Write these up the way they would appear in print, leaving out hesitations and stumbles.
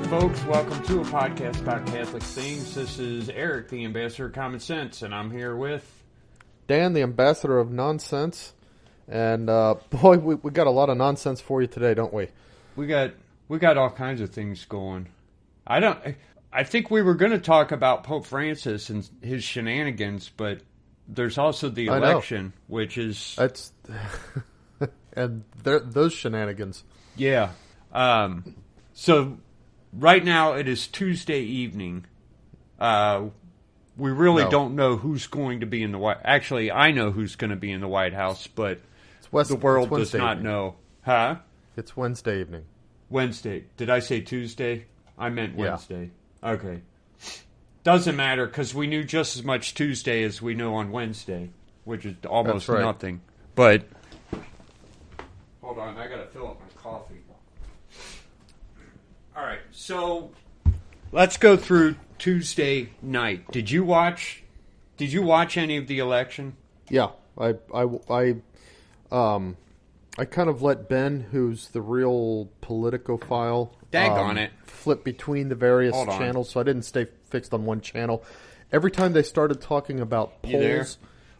folks? Welcome to a podcast about Catholic things. This is Eric, the ambassador of common sense, and I'm here with Dan, the ambassador of nonsense. And boy, we got a lot of nonsense for you today, don't we? We got all kinds of things going. I think we were going to talk about Pope Francis and his shenanigans, but there's also the election, which is that's and those shenanigans. Yeah. So right now it is Tuesday evening. We really don't know who's going to be in the White. Actually, I know who's going to be in the White House, but the world does not know. Huh? It's Wednesday evening. Wednesday. Did I say Tuesday? I meant Wednesday. Yeah. Okay. Doesn't matter because we knew just as much Tuesday as we know on Wednesday, which is almost nothing. But hold on, I gotta fill up my coffee. All right, so let's go through Tuesday night. Did you watch any of the election? Yeah, I kind of let Ben, who's the real politicophile, flip between the various channels, so I didn't stay fixed on one channel. Every time they started talking about polls... You there?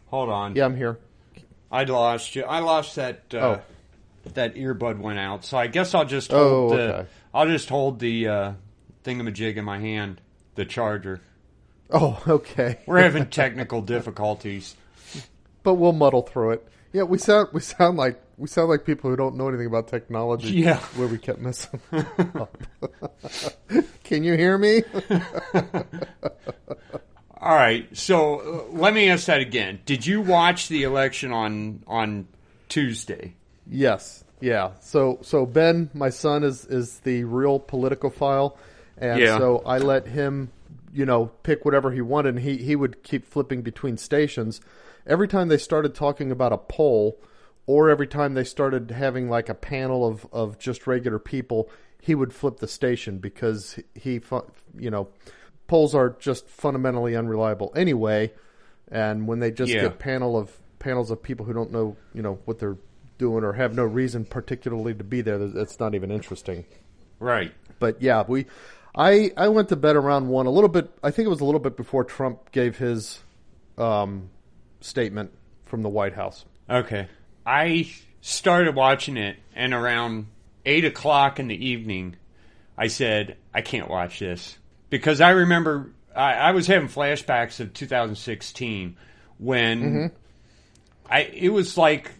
Hold on. Yeah, I'm here. I lost you. I lost that that earbud went out, so I guess I'll just hold the thingamajig in my hand, the charger. Oh, okay. We're having technical difficulties. But we'll muddle through it. Yeah, we sound like people who don't know anything about technology. Yeah, where we kept messing up. Can you hear me? All right. So let me ask that again. Did you watch the election on Tuesday? Yes. Yeah. So Ben, my son, is the real politicophile, and so I let him, pick whatever he wanted, and he would keep flipping between stations. Every time they started talking about a poll, or every time they started having like a panel of just regular people, he would flip the station because polls are just fundamentally unreliable anyway. And when they just get panels of people who don't know, what they're doing or have no reason particularly to be there, that's not even interesting. Right. But yeah, I went to bed around 1 a little bit. I think it was a little bit before Trump gave his statement from the White House. Okay. I started watching it, and around 8 o'clock in the evening, I said, I can't watch this. Because I remember I was having flashbacks of 2016 when it was like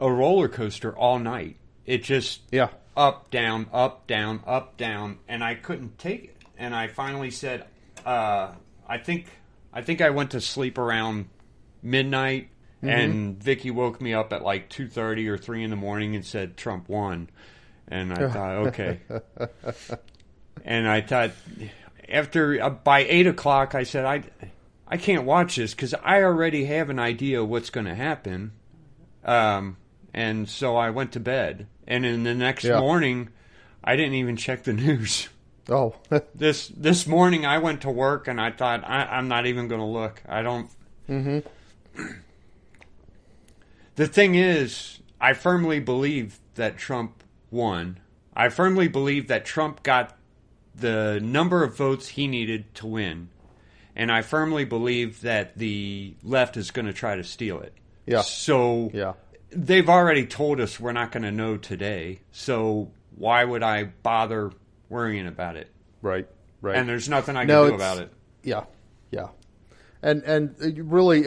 a roller coaster all night. It just up, down, up, down, up, down, and I couldn't take it. And I finally said, I think I went to sleep around midnight, and Vicky woke me up at like 2:30 or 3 in the morning and said Trump won. And I thought, okay. And I thought, by 8 o'clock, I said, I can't watch this because I already have an idea what's going to happen. And so I went to bed. And in the next morning, I didn't even check the news. Oh. This morning, I went to work, and I thought, I'm not even going to look. I don't... The thing is, I firmly believe that Trump won. I firmly believe that Trump got the number of votes he needed to win. And I firmly believe that the left is going to try to steal it. Yeah. So they've already told us we're not going to know today. So why would I bother worrying about it? Right. And there's nothing I can do about it. Yeah. And really,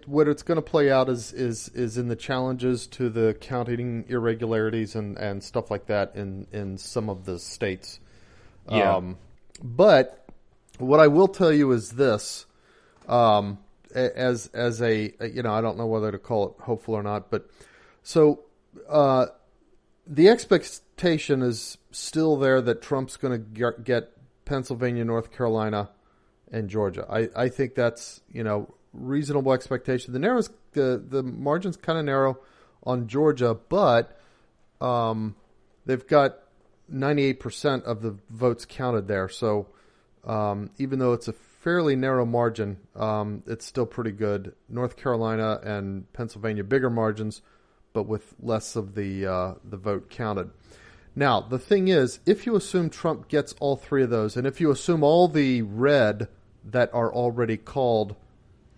what it's going to play out is in the challenges to the counting irregularities and stuff like that in some of the states. Yeah. But what I will tell you is this, as a I don't know whether to call it hopeful or not, but so the expectation is still there that Trump's going to get Pennsylvania, North Carolina, and Georgia. I think that's, reasonable expectation. The margin's kind of narrow on Georgia, but they've got 98% of the votes counted there. So even though it's a fairly narrow margin, it's still pretty good. North Carolina and Pennsylvania, bigger margins, but with less of the vote counted. Now, the thing is, if you assume Trump gets all three of those, and if you assume all the red that are already called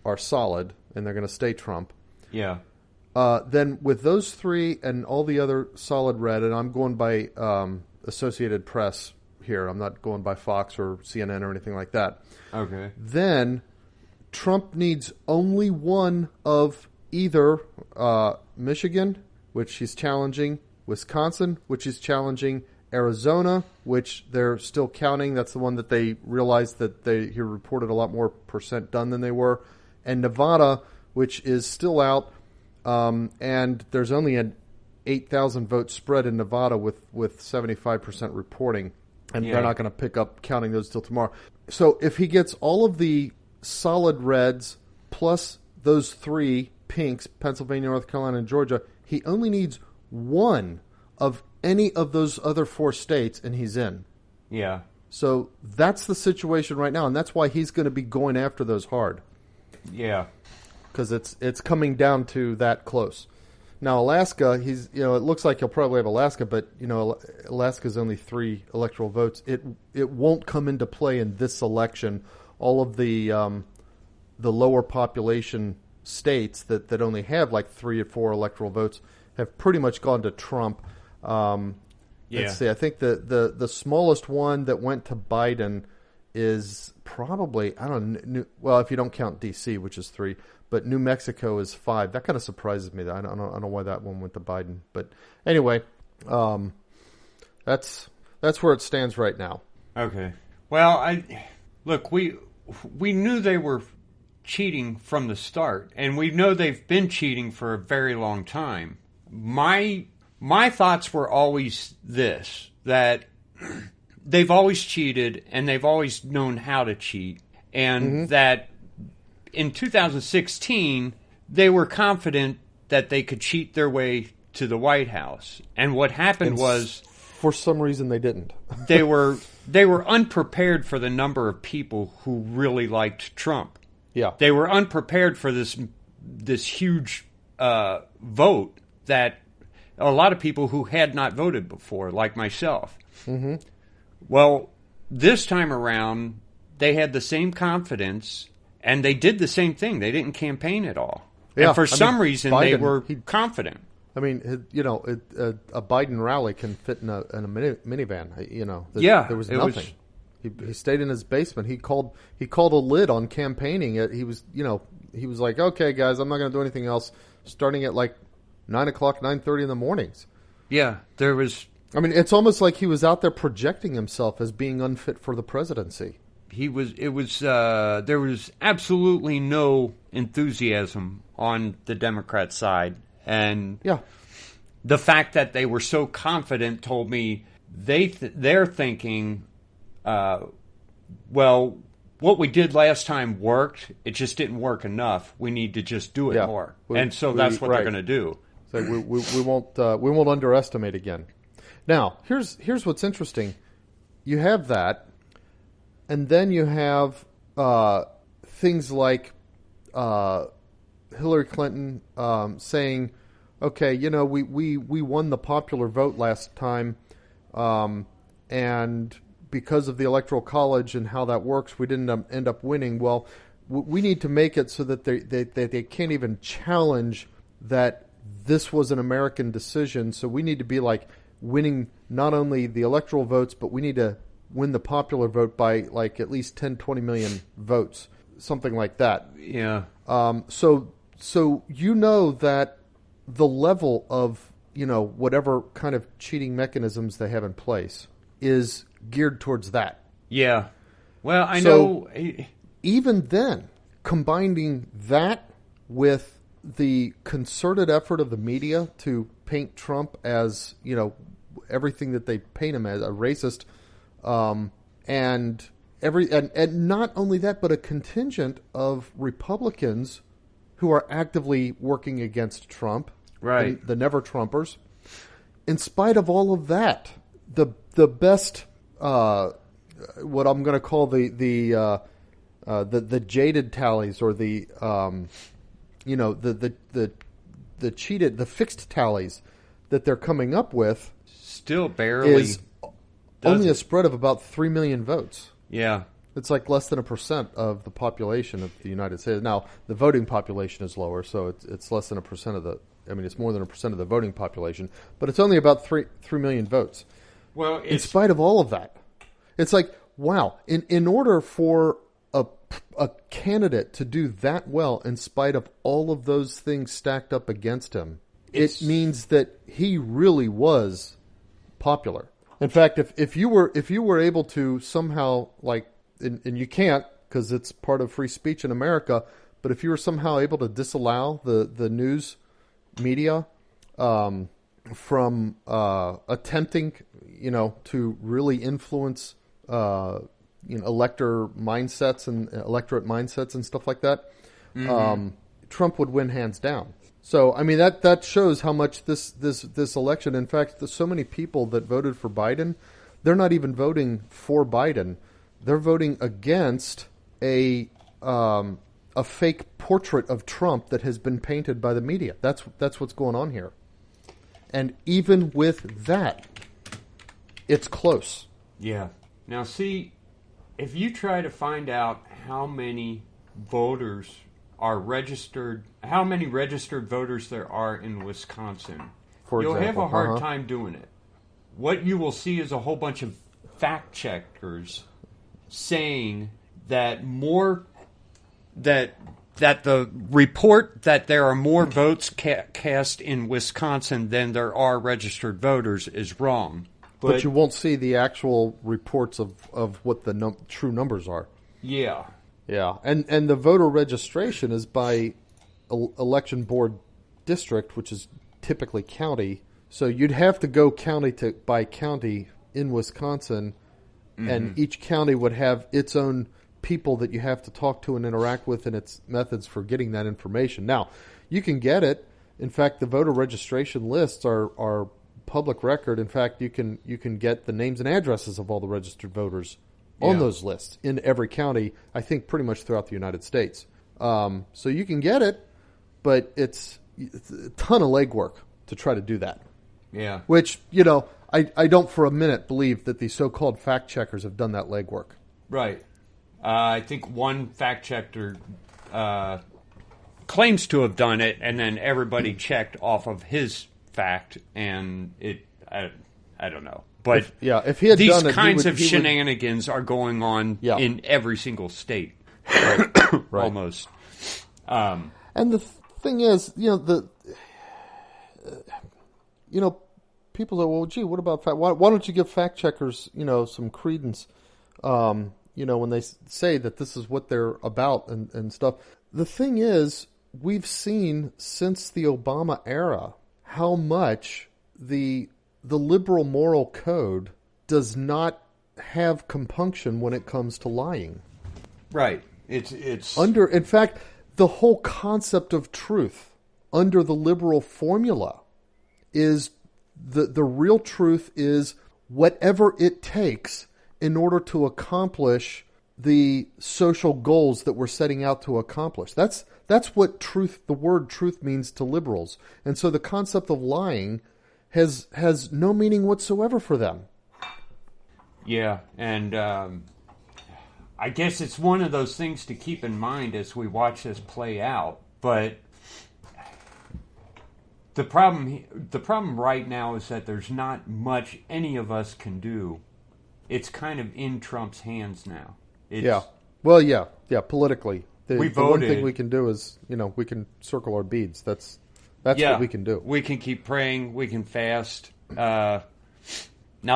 are solid, and they're going to stay Trump, Yeah. then with those three and all the other solid red, and I'm going by Associated Press here, I'm not going by Fox or CNN or anything like that. Okay. Then Trump needs only one of either Michigan, which he's challenging, Wisconsin, which is challenging, Arizona, which they're still counting. That's the one that they realized that he reported a lot more percent done than they were, and Nevada, which is still out. And there's only an 8,000 vote spread in Nevada with 75% reporting, and they're not going to pick up counting those till tomorrow. So if he gets all of the solid reds plus those three pinks, Pennsylvania, North Carolina, and Georgia, he only needs one of any of those other four states, and he's in. Yeah. So that's the situation right now, and that's why he's going to be going after those hard. Yeah. Because it's coming down to that close. Now Alaska, it looks like he'll probably have Alaska, but Alaska's only 3 electoral votes. It won't come into play in this election. All of the lower population states that only have like 3 or 4 electoral votes have pretty much gone to Trump. Let's see. I think the smallest one that went to Biden is probably, I don't know, well, if you don't count D.C., which is 3, but New Mexico is 5. That kind of surprises me. I don't know why that one went to Biden. But anyway, that's where it stands right now. Okay. Well, we knew they were cheating from the start, and we know they've been cheating for a very long time. My thoughts were always this, that they've always cheated and they've always known how to cheat, and that in 2016 they were confident that they could cheat their way to the White House. And what happened was, for some reason, they didn't. they were unprepared for the number of people who really liked Trump. Yeah. They were unprepared for this huge vote that a lot of people who had not voted before, like myself. Mm-hmm. Well, this time around, they had the same confidence, and they did the same thing. They didn't campaign at all. Yeah, and for some reason, Biden, they were confident. I mean, a Biden rally can fit in a minivan. There was nothing. He stayed in his basement. He called a lid on campaigning. He was like, okay, guys, I'm not going to do anything else. Starting at like 9:00, 9:30 in the mornings. Yeah, there was. I mean, it's almost like he was out there projecting himself as being unfit for the presidency. There was absolutely no enthusiasm on the Democrat side, and the fact that they were so confident told me they're thinking, well, what we did last time worked. It just didn't work enough. We need to just do it more, and so that's what they're going to do. So we won't underestimate again. Now, here's what's interesting. You have that, and then you have things like Hillary Clinton saying, okay, we won the popular vote last time, and because of the Electoral College and how that works, we didn't end up winning. Well, we need to make it so that they can't even challenge that this was an American decision. So we need to be like winning not only the electoral votes, but we need to win the popular vote by like at least 10, 20 million votes, something like that. Yeah. So that the level of, whatever kind of cheating mechanisms they have in place is geared towards that. Yeah. Well, I know. Even then, combining that with the concerted effort of the media to paint Trump as, everything that they paint him as, a racist, and not only that, but a contingent of Republicans who are actively working against Trump, right? The never Trumpers. In spite of all of that, the best, what I'm going to call the jaded tallies, or the cheated, the fixed tallies that they're coming up with, still barely is only a spread of about 3 million votes. Yeah. It's like less than 1% of the population of the United States. Now, the voting population is lower, so it's less than 1% of the. I mean, it's more than 1% of the voting population, but it's only about 3 million votes. Well, in spite of all of that, it's like, wow. In order for a candidate to do that well, in spite of all of those things stacked up against him, it means that he really was popular. In fact, if you were able to somehow, like, and you can't because it's part of free speech in America, but if you were somehow able to disallow the news media from attempting, to really influence, electorate mindsets and stuff like that, Trump would win hands down. So, I mean, that shows how much this election. In fact, so many people that voted for Biden, they're not even voting for Biden. They're voting against a fake portrait of Trump that has been painted by the media. That's what's going on here. And even with that, it's close. Yeah. Now, see, if you try to find out how many voters are registered, how many registered voters there are in Wisconsin, you'll have a hard time doing it. What you will see is a whole bunch of fact checkers saying that that the report that there are more votes cast in Wisconsin than there are registered voters is wrong. But you won't see the actual reports of what the true numbers are. Yeah. Yeah, and the voter registration is by election board district, which is typically county. So you'd have to go county by county in Wisconsin, and each county would have its own people that you have to talk to and interact with, and its methods for getting that information. Now, you can get it. In fact, the voter registration lists are public record. In fact, you can get the names and addresses of all the registered voters on those lists in every county, I think pretty much throughout the United States. So you can get it, but it's a ton of legwork to try to do that. Yeah. Which, I don't for a minute believe that the so-called fact checkers have done that legwork. Right. I think one fact checker claims to have done it, and then everybody checked off of his fact, and I don't know. But if he had these done it, kinds of shenanigans are going on in every single state, right. Almost. And the thing is, people say, well, gee, what about fact? Why don't you give fact checkers, some credence, when they say that this is what they're about and stuff. The thing is, we've seen since the Obama era how much the liberal moral code does not have compunction when it comes to lying. Right. It's in fact, the whole concept of truth under the liberal formula is the real truth is whatever it takes in order to accomplish the social goals that we're setting out to accomplish. That's what the word truth means to liberals. And so the concept of lying has no meaning whatsoever for them. Yeah, and I guess it's one of those things to keep in mind as we watch this play out. But the problem right now is that there's not much any of us can do. It's kind of in Trump's hands now. Politically. The one thing we can do is, we can circle our beads. That's what we can do. We can keep praying. We can fast. Now,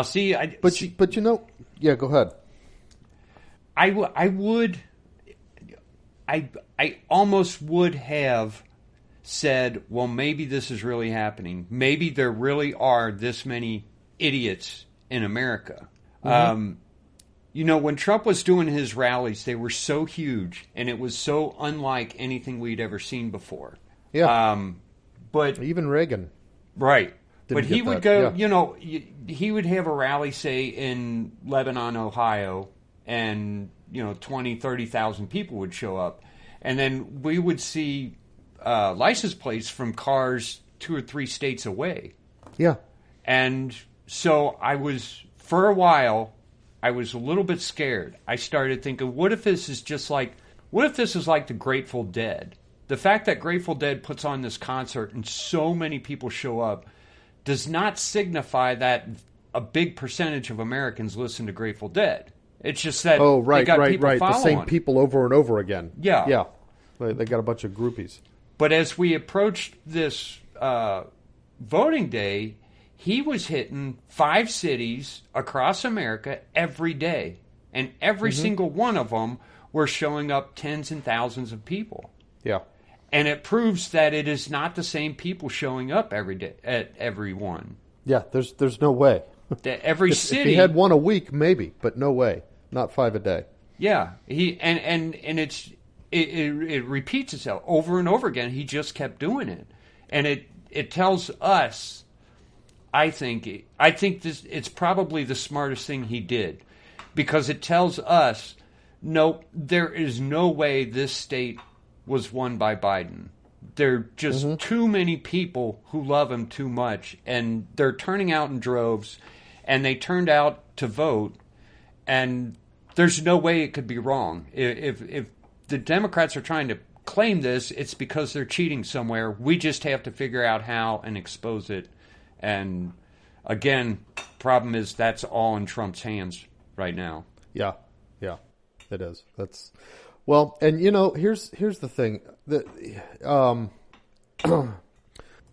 see, go ahead. I almost would have said, well, maybe this is really happening. Maybe there really are this many idiots in America. When Trump was doing his rallies, they were so huge, and it was so unlike anything we'd ever seen before. Yeah. But even Reagan. Right. But he would go, he would have a rally, say, in Lebanon, Ohio, and, 20, 30,000 people would show up. And then we would see license plates from cars 2 or 3 states away. Yeah. And so for a while, I was a little bit scared. I started thinking, what if this is like the Grateful Dead? The fact that Grateful Dead puts on this concert and so many people show up does not signify that a big percentage of Americans listen to Grateful Dead. It's just that they got people following. The same people over and over again. Yeah. Yeah. They got a bunch of groupies. But as we approached this voting day, he was hitting 5 cities across America every day. And every single one of them were showing up tens and thousands of people. Yeah. And it proves that it is not the same people showing up every day at every one. Yeah, there's no way. Every city. If he had one a week, maybe, but no way. Not 5 a day. Yeah. It repeats itself over and over again. He just kept doing it. And it tells us, I think it's probably the smartest thing he did, because it tells us, no, there is no way this state was won by Biden. There are just too many people who love him too much, and they're turning out in droves, and they turned out to vote, and there's no way it could be wrong. If the Democrats are trying to claim this, it's because they're cheating somewhere. We just have to figure out how and expose it. And again, problem is that's all in Trump's hands right now. Yeah, it is. That's well, and here's the thing that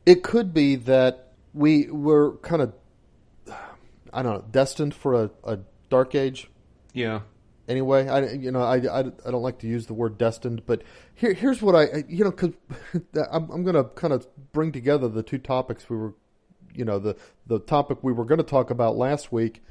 it could be that we were kind of, I don't know, destined for a dark age. Yeah. Anyway, I don't like to use the word destined, but here's what because I'm going to kind of bring together the two topics we were, the topic we were going to talk about last week,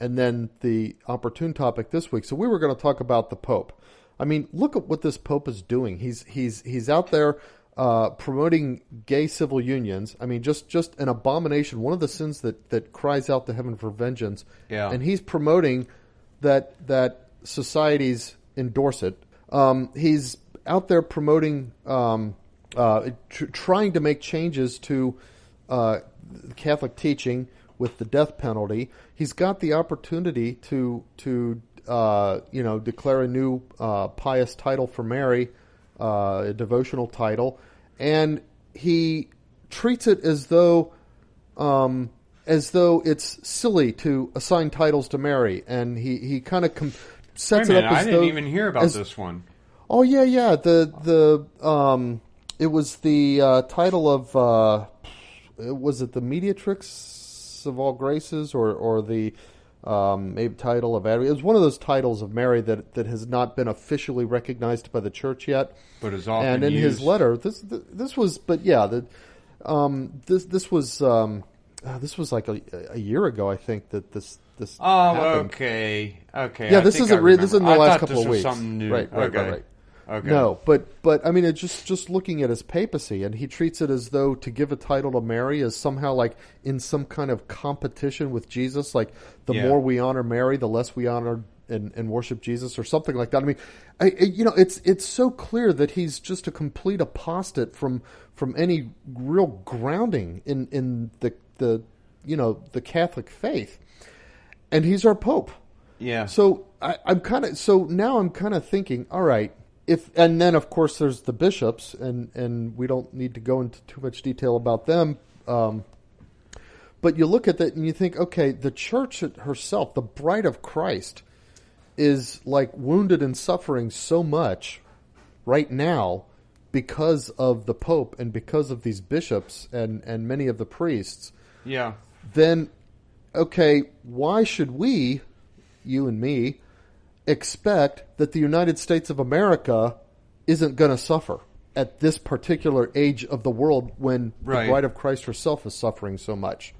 and then the opportune topic this week. So we were going to talk about the Pope. I mean, look at what this Pope is doing. He's out there promoting gay civil unions. I mean, just an abomination. One of the sins that cries out to heaven for vengeance. Yeah. And he's promoting that societies endorse it. He's out there promoting, trying to make changes to Catholic teaching with the death penalty. He's got the opportunity to declare a new pious title for Mary, a devotional title, and he treats it as though it's silly to assign titles to Mary, and he kind of sets it up as I didn't even hear about this one. Oh yeah. It was the title of was it the Mediatrix of All Graces or the maybe title of Adri? It was one of those titles of Mary that has not been officially recognized by the church yet. But is often and in used. his letter, this was this was like a year ago, I think, that this happened. Okay. Yeah, this isn't in the last couple of weeks. Something new. Right. Okay. No, but I mean, it's just looking at his papacy, and he treats it as though to give a title to Mary is somehow like in some kind of competition with Jesus. Like the more we honor Mary, the less we honor and worship Jesus, or something like that. I mean, it's so clear that he's just a complete apostate from any real grounding in the Catholic faith, and he's our Pope. Yeah. So now I'm kind of thinking, all right. And then, of course, there's the bishops, and we don't need to go into too much detail about them. But you look at that and you think, okay, the church herself, the bride of Christ, is like wounded and suffering so much right now because of the Pope and because of these bishops and many of the priests. Yeah. Then, okay, why should we, you and me, expect that the United States of America isn't going to suffer at this particular age of the world when the bride of Christ herself is suffering so much?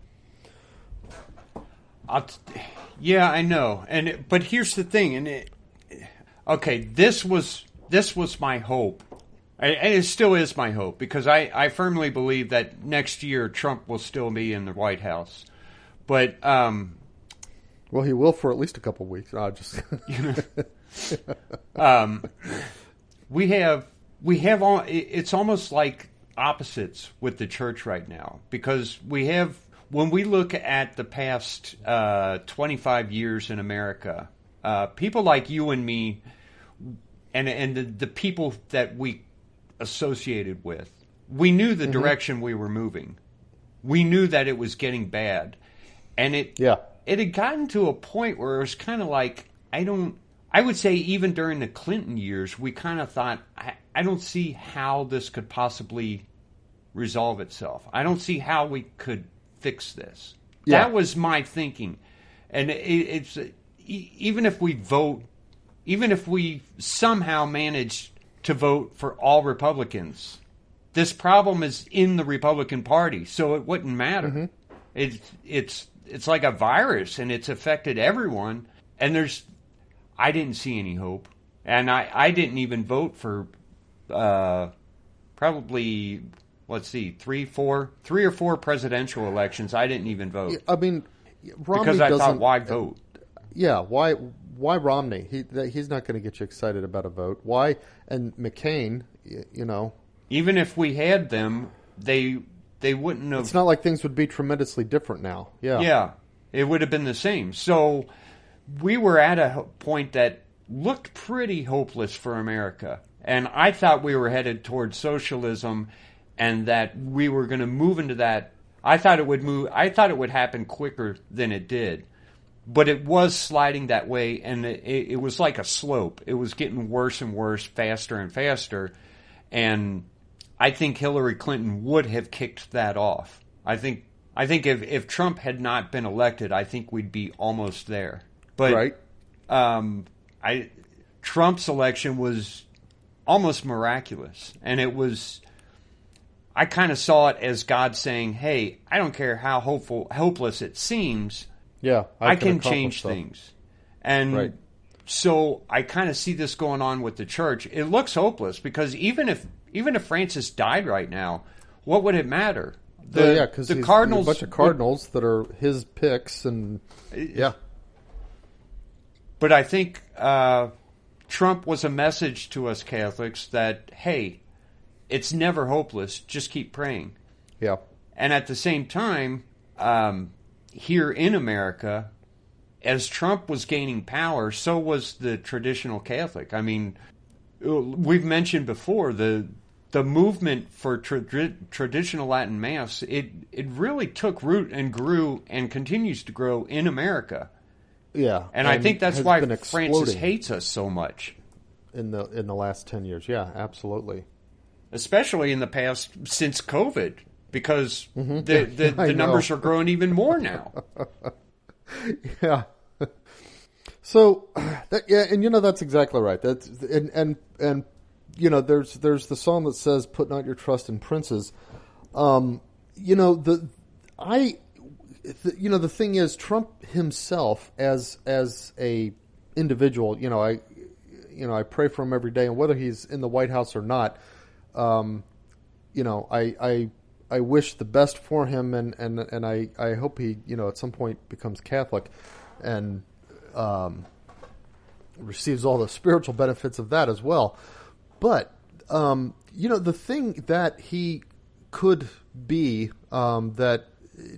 Yeah, I know. But here's the thing. This was my hope. And it still is my hope, because I firmly believe that next year Trump will still be in the White House. But well, he will for at least a couple of weeks. We have all. It's almost like opposites with the church right now, because we have when we look at the past 25 years in America, people like you and me, and the people that we associated with, we knew the direction we were moving. We knew that it was getting bad, and it had gotten to a point where it was kind of like, I would say even during the Clinton years, we kind of thought, I don't see how this could possibly resolve itself. I don't see how we could fix this. Yeah. That was my thinking. And it's even if we vote, even if we somehow manage to vote for all Republicans, this problem is in the Republican Party, so it wouldn't matter. It's like a virus, and it's affected everyone. And I didn't see any hope, and I didn't even vote for probably, let's see, three or four presidential elections. I didn't even vote. I mean, Romney because I thought, why vote? Yeah, why Romney? He's not going to get you excited about a vote. Why? And McCain, you know. Even if we had them, they wouldn't have. It's not like things would be tremendously different now. Yeah. Yeah, it would have been the same. So we were at a point that looked pretty hopeless for America. And I thought we were headed towards socialism and that we were going to move into that. I thought it would happen quicker than it did. But it was sliding that way, and it was like a slope. It was getting worse and worse, faster and faster. And I think Hillary Clinton would have kicked that off. I think if Trump had not been elected, I think we'd be almost there. But right. Trump's election was almost miraculous, and it was. I kind of saw it as God saying, "Hey, I don't care how hopeless it seems. Yeah, I can change things." And so I kind of see this going on with the church. It looks hopeless because even if Francis died right now, what would it matter? Because the Cardinals, a bunch of Cardinals that are his picks, and yeah. But I think Trump was a message to us Catholics that, hey, it's never hopeless. Just keep praying. Yeah. And at the same time, here in America, as Trump was gaining power, so was the traditional Catholic. I mean, we've mentioned before the movement for traditional Latin Mass. It really took root and grew and continues to grow in America. Yeah, and I think that's why Francis hates us so much in the last 10 years. Yeah, absolutely. Especially in the past since COVID, because the numbers are growing even more now. Yeah. So, and that's exactly right. That's and there's the psalm that says, "Put not your trust in princes." The thing is, Trump himself as a individual, I pray for him every day, and whether he's in the White House or not, I wish the best for him, and I hope he, at some point becomes Catholic, and receives all the spiritual benefits of that as well. But the thing that he could be that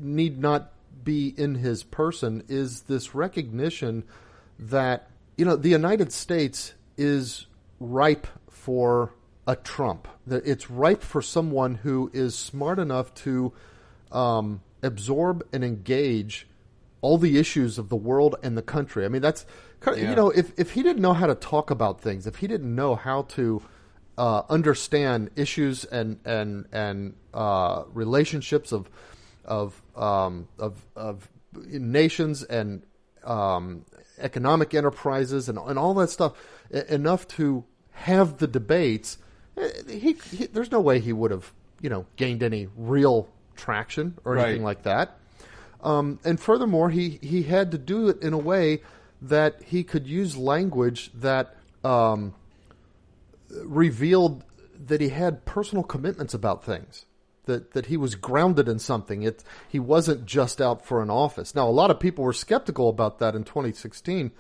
need not be in his person is this recognition that the United States is ripe for a Trump. That it's ripe for someone who is smart enough to absorb and engage all the issues of the world and the country. I mean, that's if he didn't know how to talk about things, if he didn't know how to understand issues and relationships of nations and economic enterprises and all that stuff, enough to have the debates, he there's no way he would have gained any real traction or anything like that. And furthermore, he had to do it in a way that he could use language that revealed that he had personal commitments about things, that he was grounded in something. He wasn't just out for an office. Now, a lot of people were skeptical about that in 2016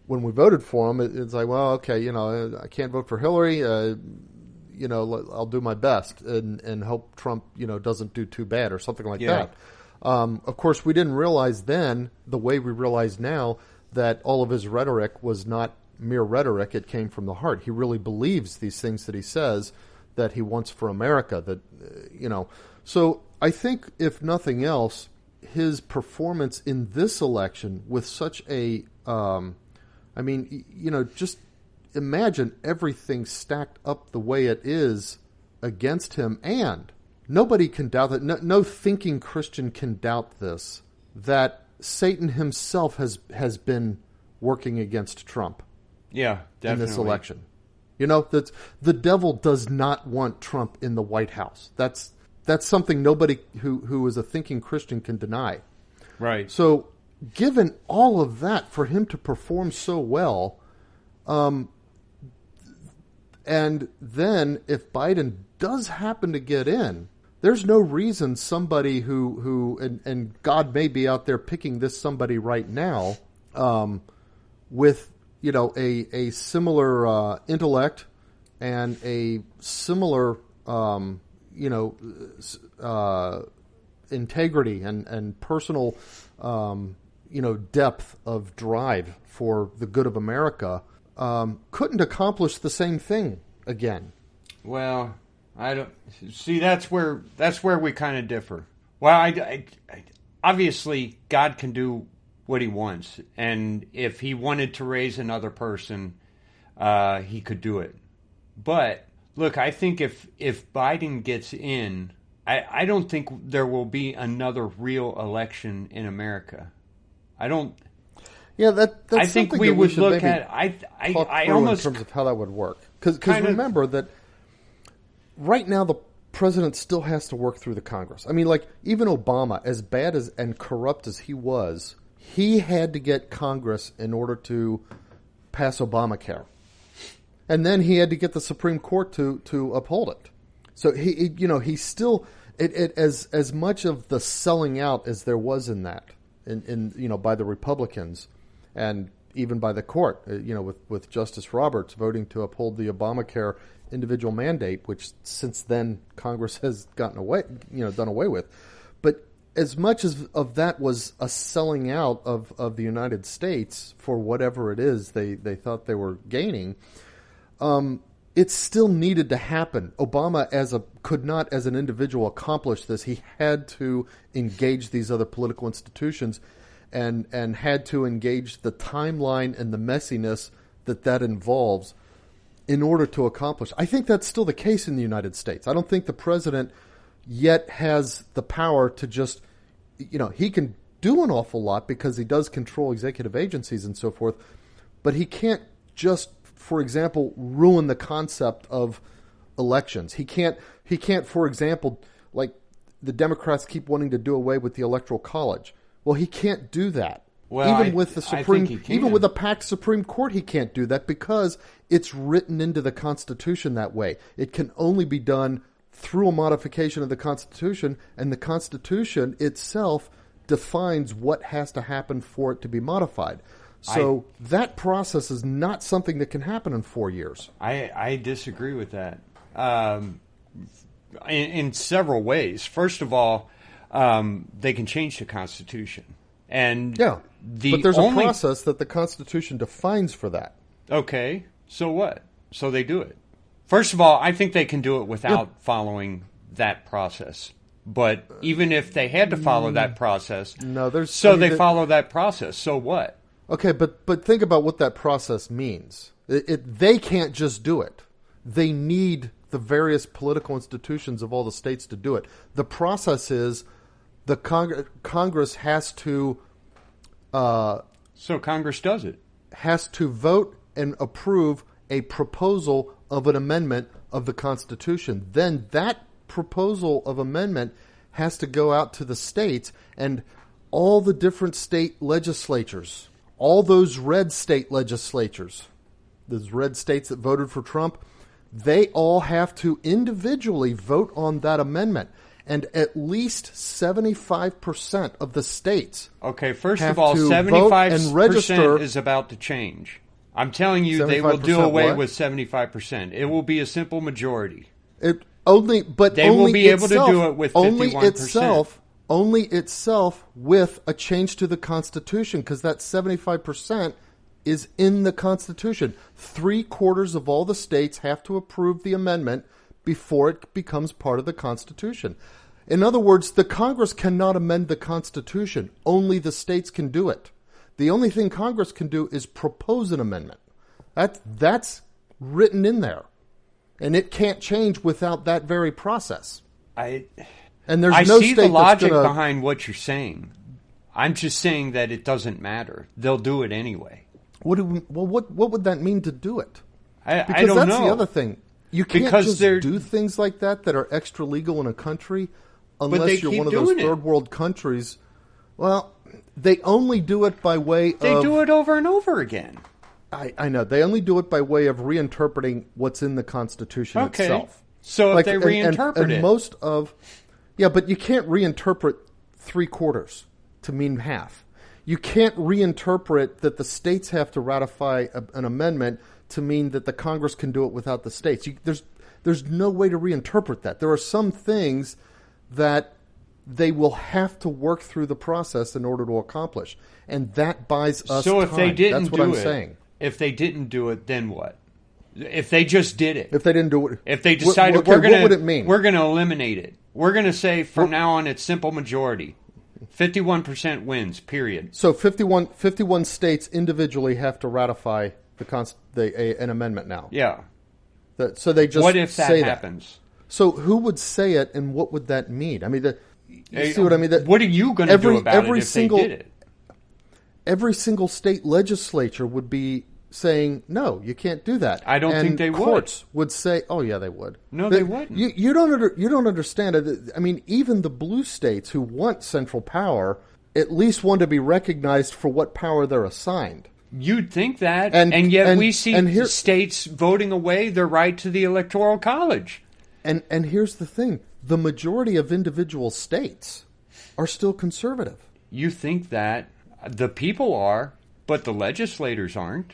when we voted for him. It's like, well, okay, I can't vote for Hillary. I'll do my best and hope Trump, doesn't do too bad or something like that. Of course, we didn't realize then, the way we realize now, that all of his rhetoric was not mere rhetoric. It came from the heart. He really believes these things that he says that he wants for America. So I think, if nothing else, his performance in this election with such a, just imagine everything stacked up the way it is against him, and nobody can doubt that. No thinking Christian can doubt this, that Satan himself has been working against Trump. Yeah, definitely. In this election. That the devil does not want Trump in the White House. That's something nobody who is a thinking Christian can deny. Right. So, given all of that, for him to perform so well, and then if Biden does happen to get in, there's no reason somebody who and God may be out there picking this somebody right now, with a similar intellect and a similar integrity and personal depth of drive for the good of America, couldn't accomplish the same thing again. Well, I don't see. That's where we kind of differ. Well, I obviously God can do what he wants, and if he wanted to raise another person, he could do it. But look, I think if Biden gets in, I don't think there will be another real election in America. I don't. Yeah, that's I think something we that would should look maybe at. I through almost in terms of how that would work, because remember that right now the president still has to work through the Congress. I mean, like, even Obama, as bad as and corrupt as he was, he had to get Congress in order to pass Obamacare, and then he had to get the Supreme Court to uphold it. So he still as much of the selling out as there was in that, in by the Republicans, and even by the court, with Justice Roberts voting to uphold the Obamacare individual mandate, which since then Congress has done away with. But as much as of that was a selling out of the United States for whatever it is they thought they were gaining, it still needed to happen. Obama could not as an individual accomplish this. He had to engage these other political institutions and had to engage the timeline and the messiness that involves in order to accomplish. I think that's still the case in the United States. I don't think the president yet has the power to just, he can do an awful lot because he does control executive agencies and so forth, but he can't just, for example, ruin the concept of elections. He can't, for example, like the Democrats keep wanting to do away with the Electoral College. Well, he can't do that. Well, even with the even with the APACT Supreme Court, he can't do that because it's written into the Constitution that way. It can only be done through a modification of the Constitution, and the Constitution itself defines what has to happen for it to be modified. So that process is not something that can happen in 4 years. I disagree with that in several ways. First of all, they can change the Constitution. And but there's a process that the Constitution defines for that. Okay, so what? So they do it. First of all, I think they can do it without following that process. But even if they had to follow that process, they follow that process. So what? Okay, but think about what that process means. They can't just do it. They need the various political institutions of all the states to do it. The process is the Congress has to... so Congress does it. Has to vote and approve a proposal of an amendment of the Constitution. Then that proposal of amendment has to go out to the states, and all the different state legislatures, all those red state legislatures, those red states that voted for Trump, they all have to individually vote on that amendment. And at least 75% of the states. Okay, first of all, 75% is about to change. I'm telling you, they will do away with 75%. It will be a simple majority. They will be able to do it with 51%. only itself with a change to the Constitution, because that 75% is in the Constitution. 3/4 of all the states have to approve the amendment before it becomes part of the Constitution. In other words, the Congress cannot amend the Constitution. Only the states can do it. The only thing Congress can do is propose an amendment. That's written in there. And it can't change without that very process. And there's I no see state the logic that's behind what you're saying. I'm just saying that it doesn't matter. They'll do it anyway. What would that mean to do it? I Because don't that's know. the other thing. You can't Because just they're- do things like that are extra legal in a country they unless you're keep one of those doing it. third world countries. Well, they only do it by way They of... do it over and over again. I know. They only do it by way of reinterpreting what's in the Constitution Okay. itself. So if they reinterpret and it... most of... Yeah, but you can't reinterpret 3/4 to mean half. You can't reinterpret that the states have to ratify an amendment to mean that the Congress can do it without the states. There's no way to reinterpret that. There are some things that they will have to work through the process in order to accomplish, and that buys us So if time. they didn't That's what do I'm it, saying. if they didn't do it, then what? If they just did it, If they didn't do it, if they decided okay, we're gonna, what would it mean? We're going to eliminate it. We're going to say from now on it's simple majority. 51% wins. Period. So 51 states individually have to ratify an amendment now. Yeah. So they just What if that say happens? So who would say it, and what would that mean? I mean, you see what I mean? What are you going to do about it if they did it? Every single state legislature would be saying, no, you can't do that. I don't think they would. Courts would say, oh, yeah, they would. No, they wouldn't. You don't understand it. I mean, even the blue states who want central power at least want to be recognized for what power they're assigned. You'd think that, and yet we see here, states voting away their right to the Electoral College. And here's the thing. The majority of individual states are still conservative. You think that the people are, but the legislators aren't.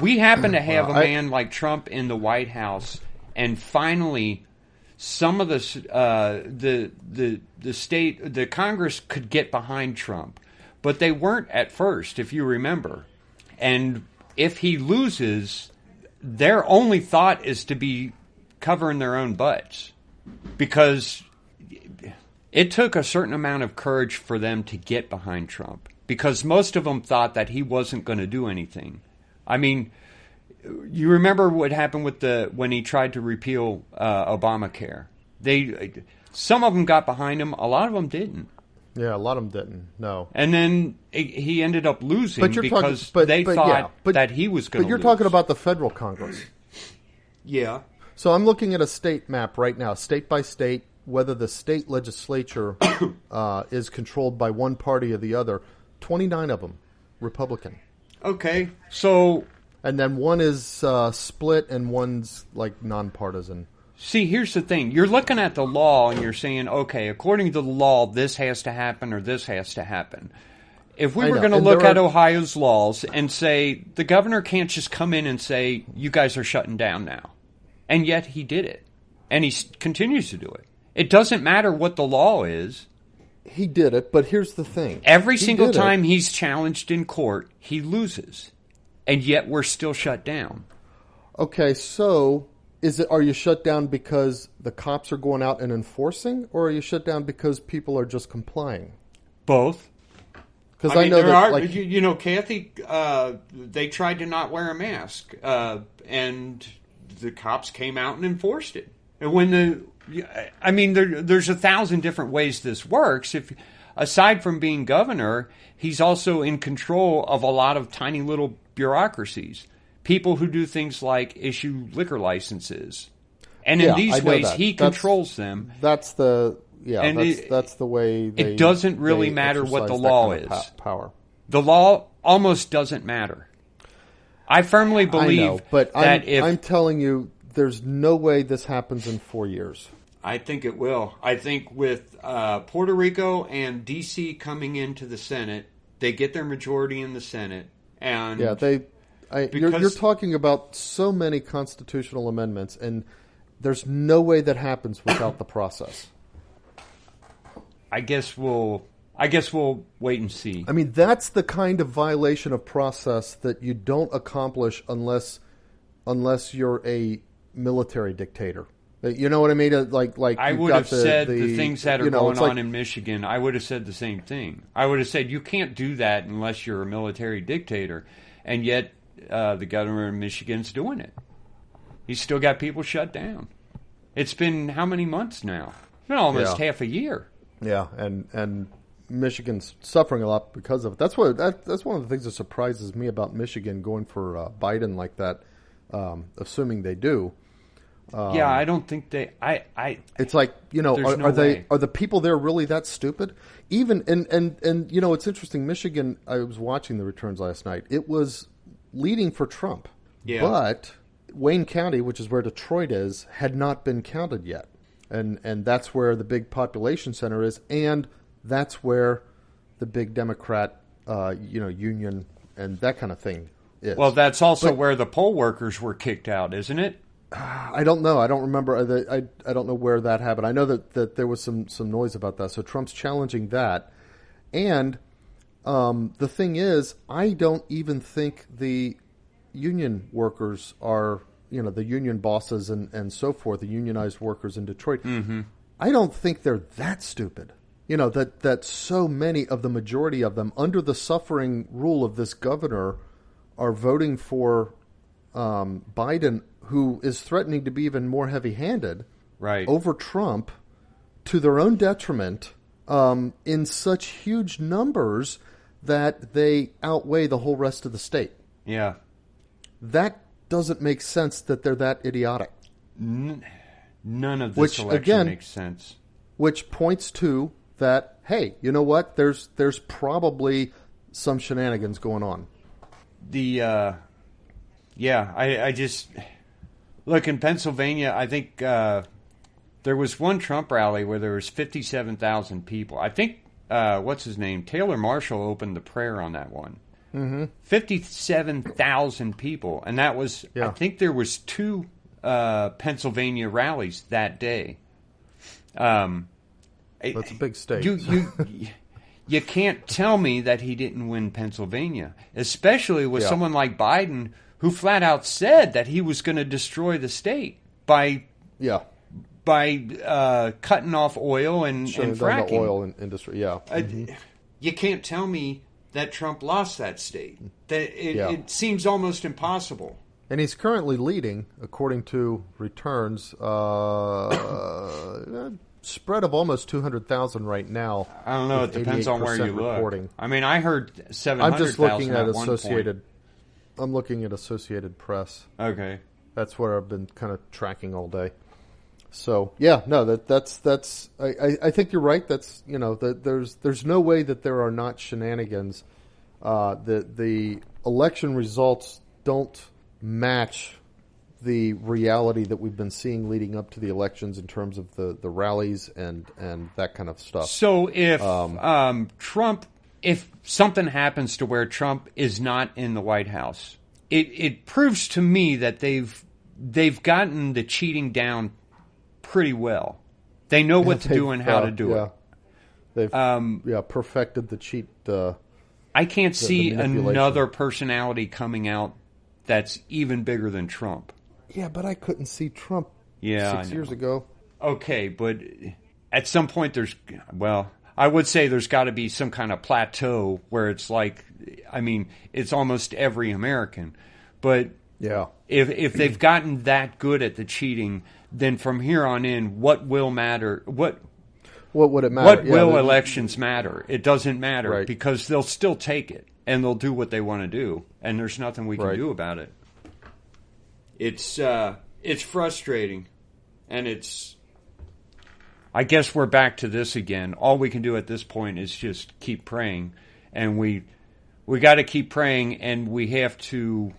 We happen to have a man like Trump in the White House, and finally, some of the Congress could get behind Trump, but they weren't at first, if you remember. And if he loses, their only thought is to be covering their own butts, because it took a certain amount of courage for them to get behind Trump, because most of them thought that he wasn't going to do anything. I mean, you remember what happened with when he tried to repeal Obamacare. Some of them got behind him, a lot of them didn't. Yeah, a lot of them didn't. No. And then he ended up losing because they thought that he was going to lose. But you're talking about the federal Congress. Yeah. So I'm looking at a state map right now, state by state, whether the state legislature is controlled by one party or the other. 29 of them, Republican. Okay, so... And then one is split and one's like nonpartisan. See, here's the thing. You're looking at the law and you're saying, okay, according to the law, this has to happen or this has to happen. If we were going to look at Ohio's laws and say, the governor can't just come in and say, you guys are shutting down now. And yet he did it. And he continues to do it. It doesn't matter what the law is. He did it, but here's the thing. Every single time he's challenged in court, he loses. And yet we're still shut down. Okay, so are you shut down because the cops are going out and enforcing, or are you shut down because people are just complying? Both. Because I know that, you know, Kathy, they tried to not wear a mask, and the cops came out and enforced it. And there's 1,000 different ways this works. If aside from being governor, he's also in control of a lot of tiny little bureaucracies. People who do things like issue liquor licenses, and in these ways he controls them. That's the that's the way. It doesn't really matter what the law is. Power. The law almost doesn't matter. I firmly believe I'm telling you, there's no way this happens in 4 years. I think it will. I think with Puerto Rico and D.C. coming into the Senate, they get their majority in the Senate, and you're talking about so many constitutional amendments, and there's no way that happens without the process. I guess we'll wait and see. I mean, that's the kind of violation of process that you don't accomplish unless you're a military dictator. You know what I mean? Like I would have said the things that are going on in Michigan. I would have said the same thing. I would have said you can't do that unless you're a military dictator, and yet the governor of Michigan's doing it. He's still got people shut down. It's been how many months now? It's been almost half a year. Yeah, and Michigan's suffering a lot because of it. That's one of the things that surprises me about Michigan going for Biden like that, assuming they do. I don't think they. It's like, are the people there really that stupid? Even and it's interesting. Michigan. I was watching the returns last night. It was leading for Trump, but Wayne County, which is where Detroit is, had not been counted yet, and that's where the big population center is, and that's where the big Democrat, union and that kind of thing is. Well, that's also where the poll workers were kicked out, isn't it? I don't know. I don't remember. I don't know where that happened. I know that there was some noise about that. So Trump's challenging that. And the thing is, I don't even think the union workers are, the union bosses and so forth, the unionized workers in Detroit. Mm-hmm. I don't think they're that stupid. That so many of the majority of them, under the suffering rule of this governor, are voting for Biden, who is threatening to be even more heavy-handed over Trump to their own detriment in such huge numbers that they outweigh the whole rest of the state. Yeah. That doesn't make sense that they're that idiotic. None of this election makes sense. Which points to that, hey, you know what? There's probably some shenanigans going on. I just... Look, in Pennsylvania, I think there was one Trump rally where there was 57,000 people. I think, what's his name? Taylor Marshall opened the prayer on that one. Mm-hmm. 57,000 people. And that was, I think there was 2 Pennsylvania rallies that day. That's a big state. You can't tell me that he didn't win Pennsylvania, especially with someone like Biden, who flat out said that he was going to destroy the state by cutting off oil and fracking. The oil industry, You can't tell me that Trump lost that state. It seems almost impossible. And he's currently leading, according to returns, spread of almost 200,000 right now. I don't know. It depends on where you look. I mean, I heard 700,000 I'm just looking at Associated. I'm looking at Associated Press. Okay. That's where I've been kind of tracking all day. So that's. I think you're right. That's that there's no way that there are not shenanigans. The election results don't match the reality that we've been seeing leading up to the elections in terms of the rallies and that kind of stuff. So if Trump. If something happens to where Trump is not in the White House, it proves to me that they've gotten the cheating down pretty well. They know what to do and how to do it. They've perfected the cheat. I can't see another personality coming out that's even bigger than Trump. Yeah, but I couldn't see Trump 6 years ago. Okay, but at some point I would say there's got to be some kind of plateau where it's like, it's almost every American. But if they've gotten that good at the cheating, then from here on in, what will matter? What would it matter? What will elections matter? It doesn't matter because they'll still take it and they'll do what they want to do, and there's nothing we can do about it. It's frustrating, and I guess we're back to this again. All we can do at this point is just keep praying, and we got to keep praying, and we have to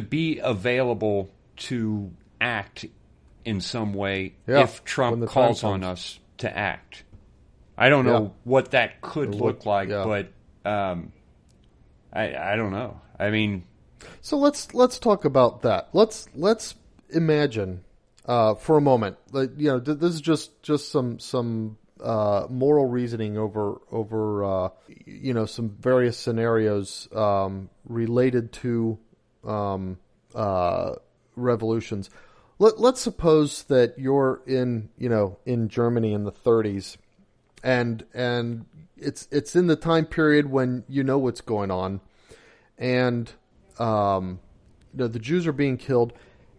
be available to act in some way if Trump calls on us to act. I don't know what that could look like, but I don't know. So let's talk about that. Let's imagine. For a moment, this is just some moral reasoning over some various scenarios related to revolutions. Let's suppose that you're in Germany in the 30s, and it's in the time period when you know what's going on, and the Jews are being killed,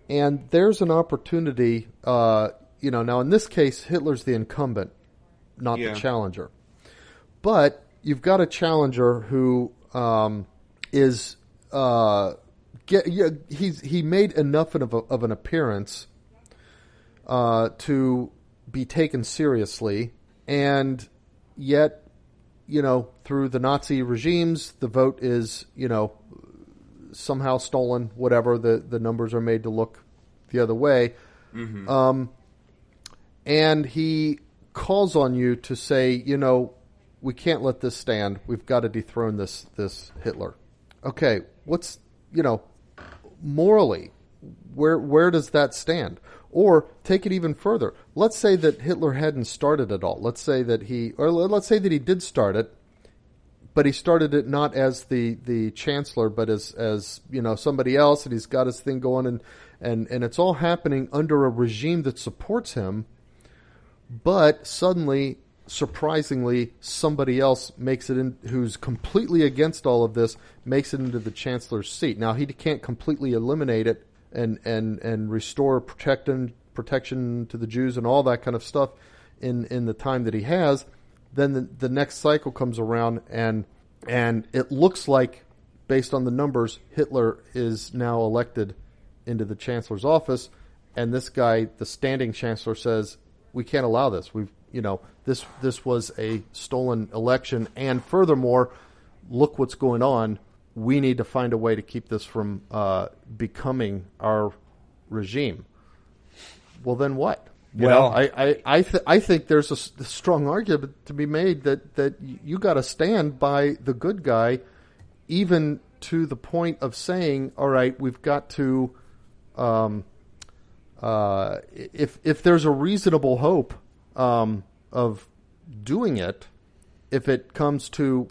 and there's an opportunity. Now in this case, Hitler's the incumbent, not the challenger, but you've got a challenger who is. He made enough of an appearance to be taken seriously, and yet, through the Nazi regimes, the vote is, somehow stolen. Whatever, the numbers are made to look the other way, and he calls on you to say, we can't let this stand. We've got to dethrone this Hitler. Okay, what's morally, where does that stand? Or take it even further. Let's say that Hitler hadn't started it all. Let's say that he did start it, but he started it not as the chancellor, but as somebody else, and he's got his thing going, and it's all happening under a regime that supports him, but suddenly, surprisingly, somebody else makes it in, who's completely against all of this, makes it into the chancellor's seat. Now, he can't completely eliminate it and restore protection to the Jews and all that kind of stuff in the time that he has. Then the next cycle comes around, and it looks like, based on the numbers, Hitler is now elected into the chancellor's office, and this guy, the standing chancellor, says, we can't allow this. This was a stolen election, and furthermore, look what's going on. We need to find a way to keep this from becoming our regime. Well, then what? I think there's a strong argument to be made that you got to stand by the good guy, even to the point of saying, all right, we've got to. If there's a reasonable hope of doing it, if it comes to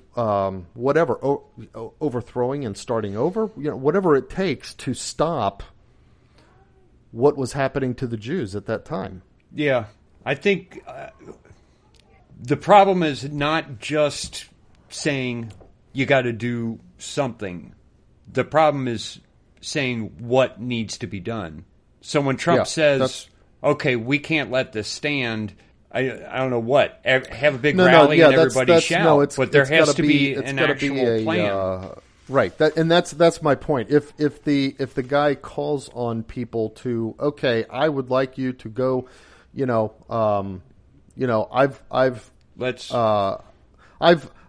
overthrowing and starting over, whatever it takes to stop what was happening to the Jews at that time. Yeah, I think the problem is not just saying you got to do something. The problem is saying what needs to be done. So when Trump says, okay, we can't let this stand, I don't know what, have a big rally and everybody shout, but there has to be an actual plan. Right, that's my point. If the guy calls on people to, okay, I would like you to go,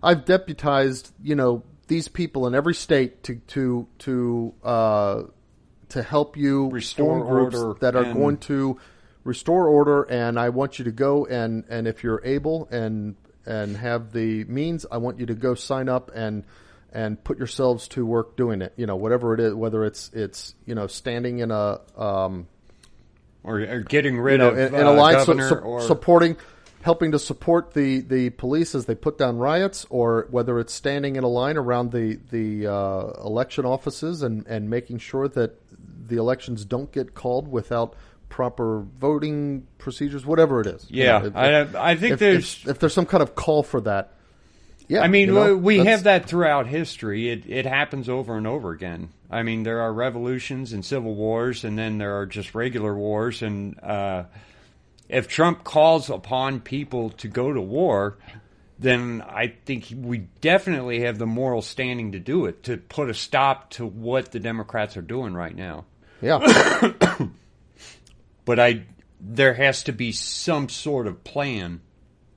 I've deputized, these people in every state to help you restore groups order that are going to restore order, and I want you to go and if you're able and have the means, I want you to go sign up and put yourselves to work doing it. Whatever it is, whether it's standing in a or getting rid of in a line governor, helping to support the police as they put down riots, or whether it's standing in a line around the election offices and making sure that the elections don't get called without proper voting procedures, whatever it is. Yeah, I think if there's some kind of call for that. Yeah, I mean, we have that throughout history. It happens over and over again. I mean, there are revolutions and civil wars, and then there are just regular wars. And if Trump calls upon people to go to war, then I think we definitely have the moral standing to do it, to put a stop to what the Democrats are doing right now. Yeah. But there has to be some sort of plan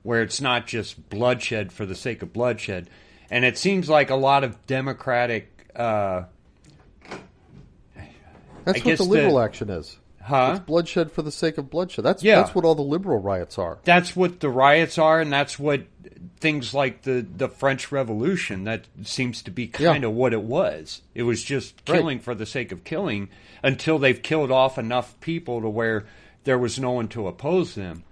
where it's not just bloodshed for the sake of bloodshed. And it seems like a lot of Democratic... That's what the liberal action is. Huh? It's bloodshed for the sake of bloodshed. That's what all the liberal riots are. That's what the riots are, and that's what things like the French Revolution, that seems to be kind of what it was. It was just killing for the sake of killing until they've killed off enough people to where there was no one to oppose them.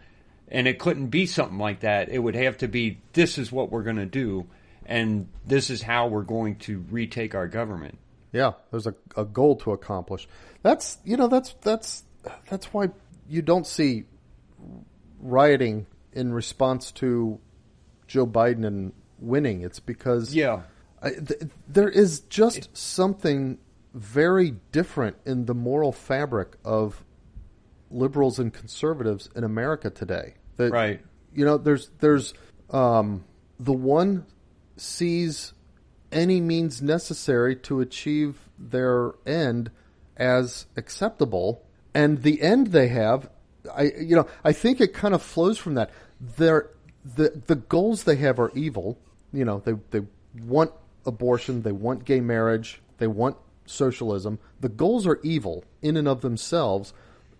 And it couldn't be something like that. It would have to be, this is what we're going to do, and this is how we're going to retake our government. Yeah, there's a goal to accomplish. That's why you don't see rioting in response to Joe Biden and winning. It's because there is just something very different in the moral fabric of liberals and conservatives in America today. Right. There's the one sees any means necessary to achieve their end as acceptable, and the end they have, I think it kind of flows from that. The goals they have are evil. They want abortion, they want gay marriage, they want socialism. The goals are evil in and of themselves,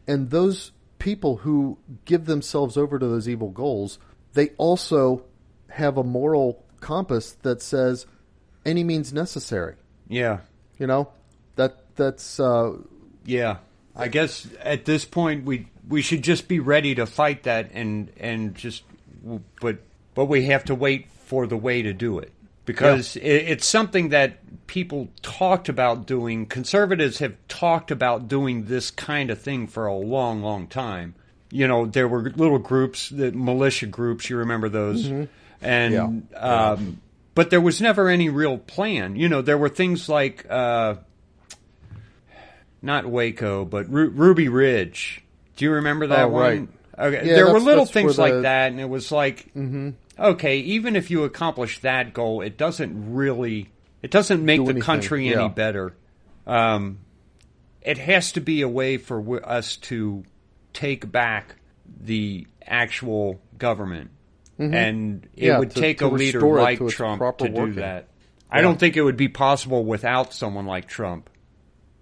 and those people who give themselves over to those evil goals, they also have a moral compass that says any means necessary. Yeah. That's yeah. I guess at this point we should just be ready to fight that and just but we have to wait for the way to do it, because it's something that people talked about doing. Conservatives have talked about doing this kind of thing for a long, long time. There were little groups, the militia groups, you remember those. Mm-hmm. And but there was never any real plan. There were things like not Waco, but Ruby Ridge. Do you remember that one? Right. Okay. Yeah, there were little things like that, and it was like, okay, even if you accomplish that goal, it doesn't make the country any better. It has to be a way for us to take back the actual government. Mm-hmm. And it would take a leader like Trump to do that. Yeah. I don't think it would be possible without someone like Trump.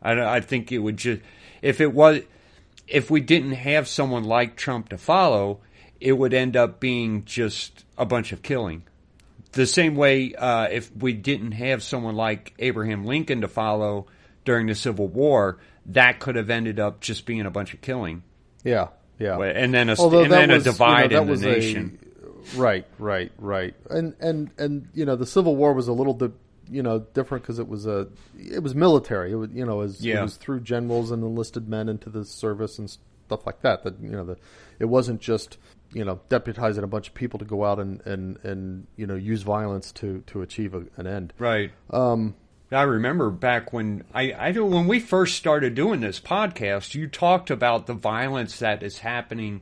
I think it would just, if we didn't have someone like Trump to follow, it would end up being just a bunch of killing. The same way if we didn't have someone like Abraham Lincoln to follow during the Civil War, that could have ended up just being a bunch of killing. Yeah. And then a divide in the nation. Right. And the Civil War was a little bit different because it was military. It was through generals and enlisted men into the service and stuff like that. It wasn't just deputizing a bunch of people to go out and use violence to achieve an end. Right. I remember back when when we first started doing this podcast, you talked about the violence that is happening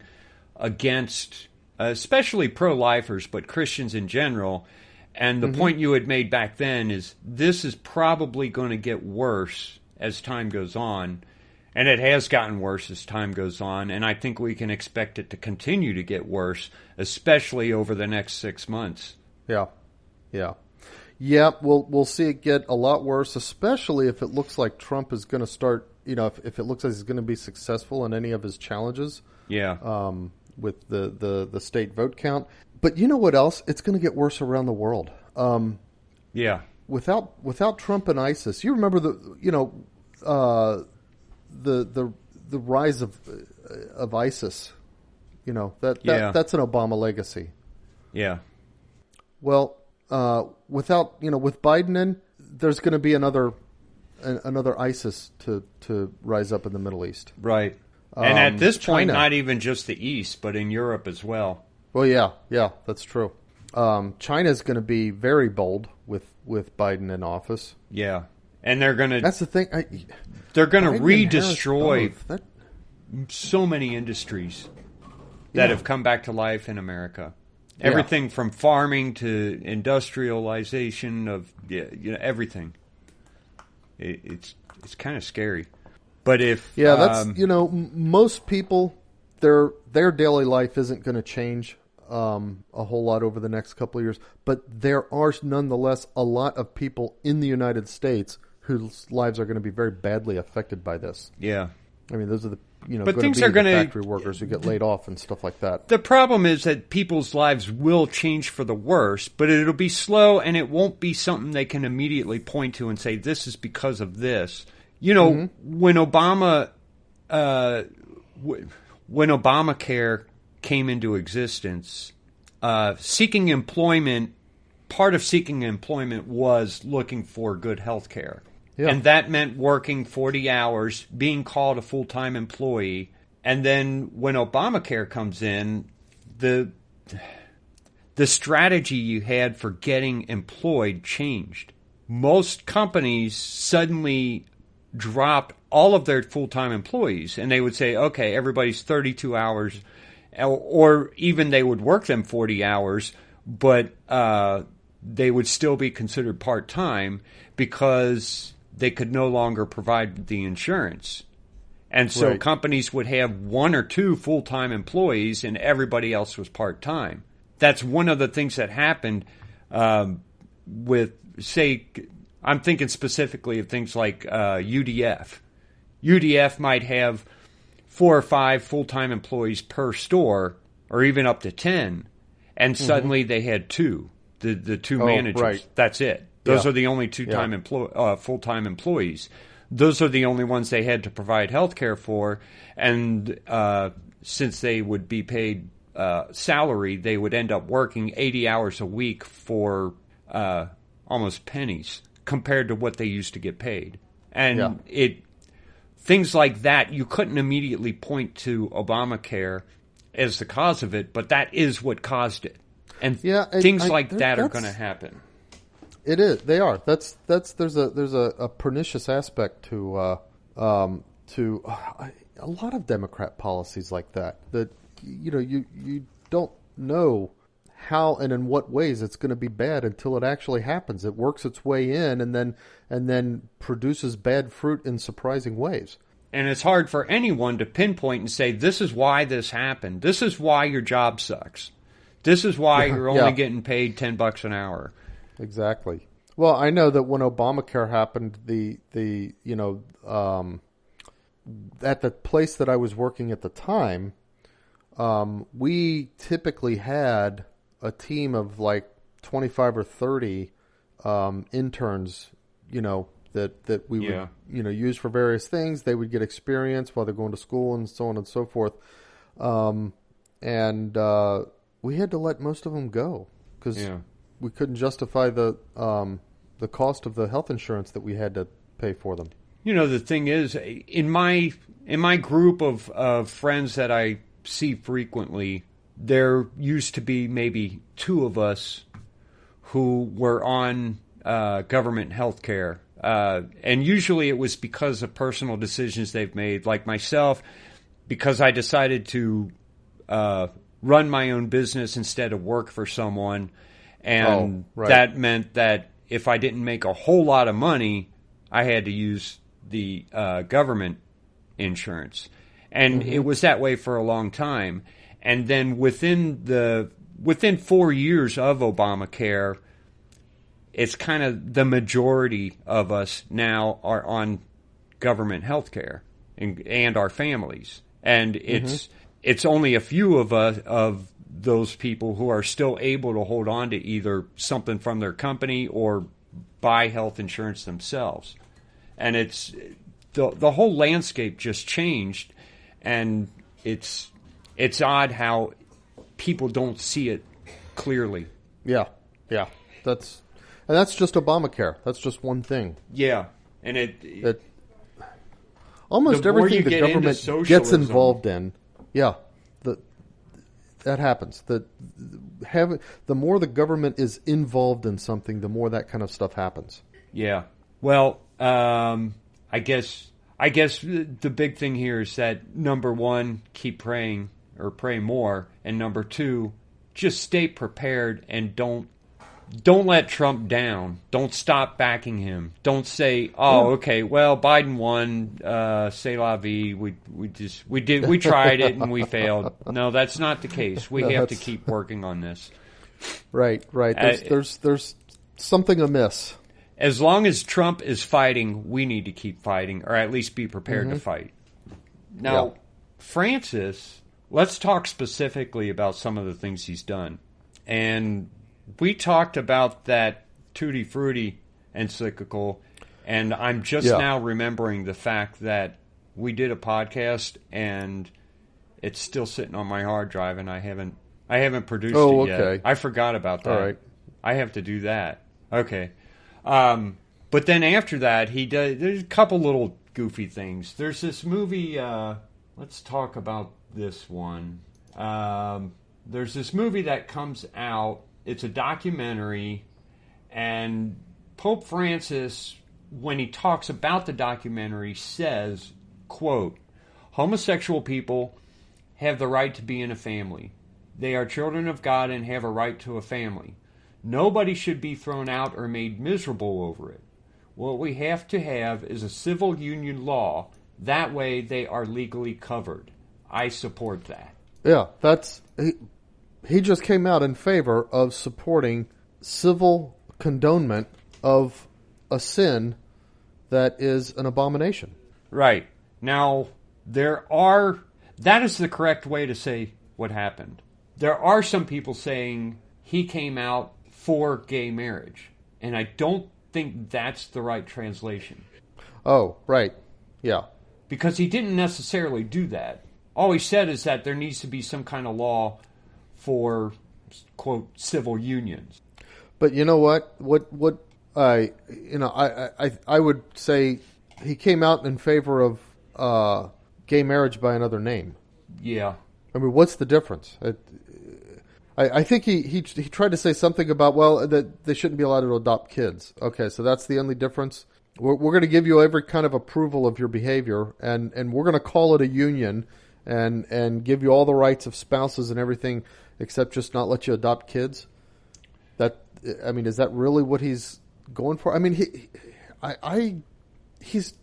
against especially pro-lifers, but Christians in general. And the point you had made back then is this is probably going to get worse as time goes on. And it has gotten worse as time goes on. And I think we can expect it to continue to get worse, especially over the next 6 months. Yeah. We'll see it get a lot worse, especially if it looks like Trump is going to start, if it looks like he's going to be successful in any of his challenges. Yeah. With the state vote count. But you know what else? It's going to get worse around the world. Yeah. Without Trump and ISIS, you remember the rise of ISIS. That's an Obama legacy. Yeah. Well, with Biden in, there's going to be another ISIS to rise up in the Middle East. Right. And at this point, China. not even just the East, but in Europe as well. Well, yeah, that's true. China's going to be very bold with Biden in office. Yeah, and they're going to. That's the thing. They're going to redestroy so many industries that have come back to life in America. Everything from farming to industrialization of everything. It's kind of scary. But if that's most people, their daily life isn't going to change a whole lot over the next couple of years. But there are nonetheless a lot of people in the United States whose lives are going to be very badly affected by this. Yeah, I mean those are the but things are going to factory workers who get laid off and stuff like that. The problem is that people's lives will change for the worse, but it'll be slow and it won't be something they can immediately point to and say this is because of this. When Obamacare came into existence, seeking employment, part of seeking employment was looking for good health care. Yeah. And that meant working 40 hours, being called a full-time employee. And then when Obamacare comes in, the strategy you had for getting employed changed. Most companies suddenly dropped all of their full-time employees, and they would say, okay, everybody's 32 hours, or even they would work them 40 hours, but they would still be considered part-time because they could no longer provide the insurance. And so companies would have one or two full-time employees and everybody else was part-time. That's one of the things that happened with, say, I'm thinking specifically of things like UDF. UDF might have 4 or 5 full-time employees per store, or even up to 10, and suddenly they had 2, the 2 managers. Right. That's it. Those are the only full-time employees. Those are the only ones they had to provide health care for, and since they would be paid salary, they would end up working 80 hours a week for almost pennies compared to what they used to get paid. And things like that, you couldn't immediately point to Obamacare as the cause of it, but that is what caused it. And things like that are going to happen. It is. They are. There's a pernicious aspect to a lot of Democrat policies like that. That you don't know how and in what ways it's going to be bad until it actually happens. It works its way in and then produces bad fruit in surprising ways. And it's hard for anyone to pinpoint and say, this is why this happened. This is why your job sucks. This is why you're only getting paid $10 an hour. Exactly. Well, I know that when Obamacare happened, at the place that I was working at the time, we typically had a team of like 25 or 30 interns, that we would use for various things. They would get experience while they're going to school and so on and so forth. And we had to let most of them go because we couldn't justify the cost of the health insurance that we had to pay for them. The thing is, in my group of friends that I see frequently, there used to be maybe 2 of us who were on government health care. And usually it was because of personal decisions they've made, like myself, because I decided to run my own business instead of work for someone. And that meant that if I didn't make a whole lot of money, I had to use the government insurance. And it was that way for a long time. And then within 4 years of Obamacare, it's kind of the majority of us now are on government health care and our families. And it's only a few of those people who are still able to hold on to either something from their company or buy health insurance themselves. And it's the whole landscape just changed, and it's odd how people don't see it clearly. Yeah. That's just Obamacare. That's just one thing. Yeah, and it almost everything the government gets involved in. Yeah, that happens. The more the government is involved in something, the more that kind of stuff happens. Yeah. Well, I guess the big thing here is that, number 1, keep praying or pray more, and number 2, just stay prepared and don't let Trump down. Don't stop backing him. Don't say, okay, well, Biden won, c'est la vie. We tried it and we failed. No, that's not the case. We have to keep working on this. Right. There's something amiss. As long as Trump is fighting, we need to keep fighting, or at least be prepared to fight. Now, Francis, let's talk specifically about some of the things he's done. And we talked about that Tutti Frutti encyclical, and I'm just now remembering the fact that we did a podcast, and It's still sitting on my hard drive, and I haven't produced Oh, it yet. okay. I forgot about that. All right. I have to do that. Okay. But then after that, there's a couple little goofy things. There's this movie, let's talk about this one. There's this movie that comes out. It's a documentary, and Pope Francis, when he talks about the documentary, says, quote, "Homosexual people have the right to be in a family. They are children of God and have a right to a family. Nobody should be thrown out or made miserable over it. What we have to have is a civil union law. That way they are legally covered. I support that." Yeah, he just came out in favor of supporting civil condonement of a sin that is an abomination. Right. Now, that is the correct way to say what happened. There are some people saying he came out for gay marriage, and I don't think that's the right translation. Oh, right. Yeah. Because he didn't necessarily do that. All he said is that there needs to be some kind of law for, quote, civil unions. But you know what? I would say he came out in favor of gay marriage by another name. Yeah. I mean, what's the difference? I think he tried to say something about, well, that they shouldn't be allowed to adopt kids. Okay, so that's the only difference. We're going to give you every kind of approval of your behavior, and we're going to call it a union, and give you all the rights of spouses and everything, except just not let you adopt kids. Is that really what he's going for? I mean, he's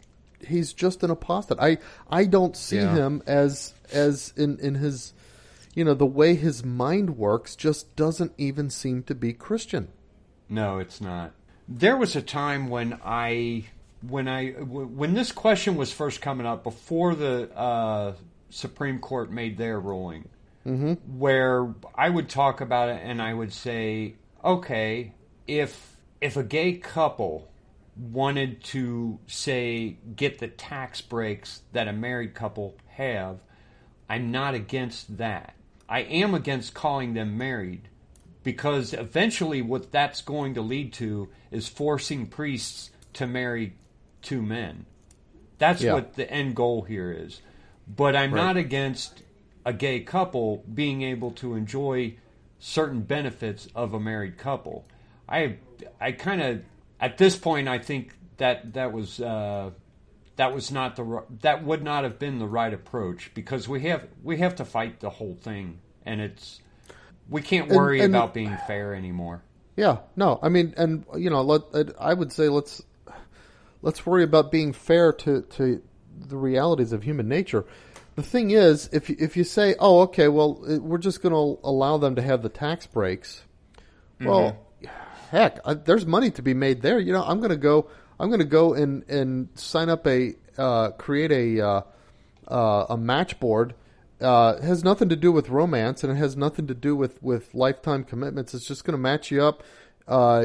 just an apostate. I don't see him as in his, the way his mind works just doesn't even seem to be Christian. No, it's not. There was a time when this question was first coming up before the Supreme Court made their ruling, where I would talk about it and I would say, okay, if a gay couple wanted to, say, get the tax breaks that a married couple have, I'm not against that. I am against calling them married, because eventually what that's going to lead to is forcing priests to marry two men. That's what the end goal here is. But I'm not against a gay couple being able to enjoy certain benefits of a married couple. I kind of, at this point, I think that would not have been the right approach, because we have to fight the whole thing, and we can't worry about being fair anymore. Yeah, no, I mean, and I would say let's worry about being fair to the realities of human nature. The thing is, if you say, oh, okay, well, we're just going to allow them to have the tax breaks, well, heck, there's money to be made there. I'm going to go and sign up create a match board. It has nothing to do with romance, and it has nothing to do with lifetime commitments. It's just going to match you up.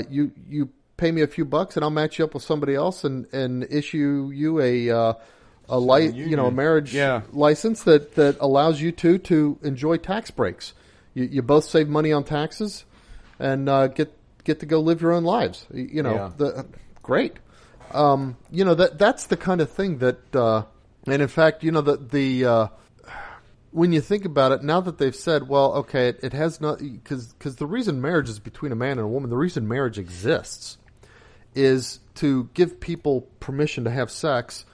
You pay me a few bucks, and I'll match you up with somebody else, and issue you a marriage license that allows you to enjoy tax breaks. You both save money on taxes, and get to go live your own lives. Great. That's the kind of thing that, and in fact, when you think about it, now that they've said, well, okay, it has not, because the reason marriage is between a man and a woman, the reason marriage exists is to give people permission to have sex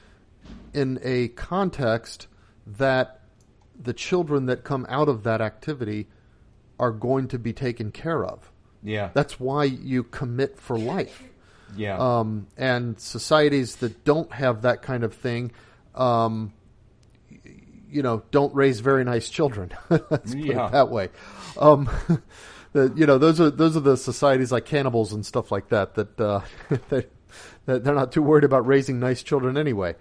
in a context that the children that come out of that activity are going to be taken care of. Yeah. That's why you commit for life. Yeah. And societies that don't have that kind of thing, don't raise very nice children. Let's put it that way. Those are the societies like cannibals and stuff like that that they're not too worried about raising nice children anyway.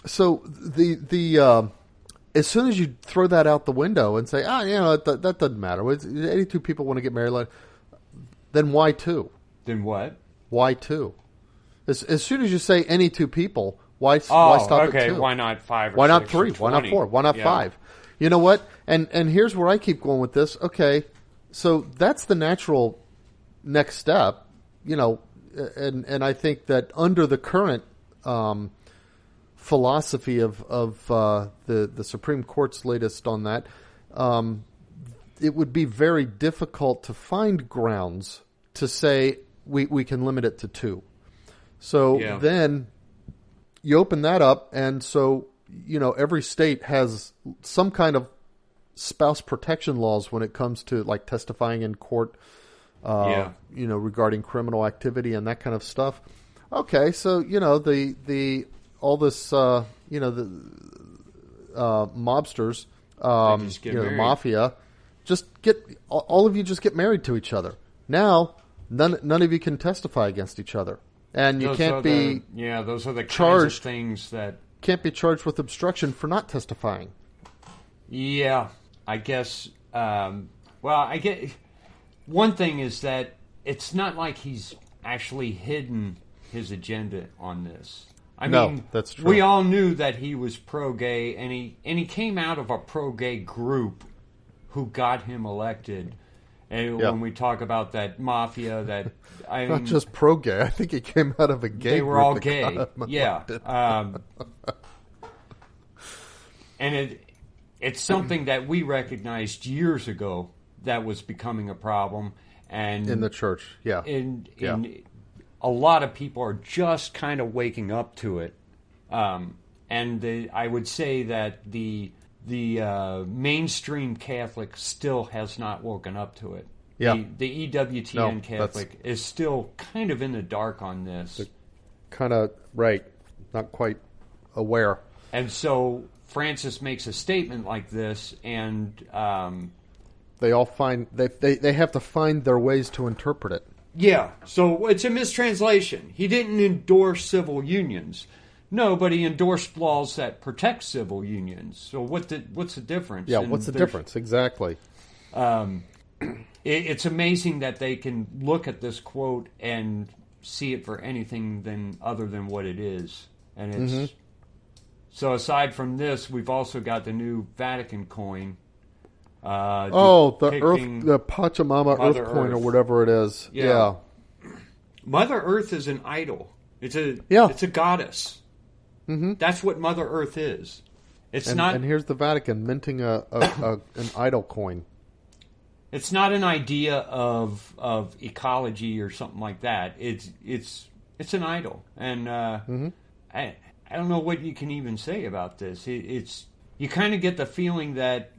So the as soon as you throw that out the window and say, that doesn't matter. 82 people want to get married, then why two? Then what? Why two? As soon as you say any two people, why stop at two? Why not five or why six not three? or Why not 4? Why not 5? You know what? And here's where I keep going with this. Okay, so that's the natural next step, and I think that under the current philosophy of the Supreme Court's latest on that, it would be very difficult to find grounds to say we can limit it to 2. So then you open that up, and so every state has some kind of spouse protection laws when it comes to like testifying in court, regarding criminal activity and that kind of stuff. Okay, so the all this the mobsters, the mafia, all of you just get married to each other. Now none of you can testify against each other, and you can't be those are the charged kinds of things that can't be charged with obstruction for not testifying. Yeah, I guess. I get one thing is that it's not like he's actually hidden his agenda on this. I mean, that's true. We all knew that he was pro-gay, and he came out of a pro-gay group who got him elected. And when we talk about that mafia, not just pro-gay. I think he came out of a gay. They were group all that gay. got him Yeah. And it's something that we recognized years ago that was becoming a problem, and in the church, and a lot of people are just kind of waking up to it, and I would say that the mainstream Catholic still has not woken up to it. Yeah, the EWTN Catholic is still kind of in the dark on this. Kind of right, not quite aware, and so Francis makes a statement like this, and they all find they have to find their ways to interpret it. Yeah, so it's a mistranslation. He didn't endorse civil unions. No, but he endorsed laws that protect civil unions. So what's the difference? Yeah, what's the difference? Exactly. It's amazing that they can look at this quote and see it for anything other than what it is. And it's so aside from this, we've also got the new Vatican coin. The Pachamama Earth coin or whatever it is. Yeah. Mother Earth is an idol. It's a goddess. Mm-hmm. That's what Mother Earth is. And here's the Vatican minting an idol coin. It's not an idea of ecology or something like that. It's an idol, and I don't know what you can even say about this. You kind of get the feeling that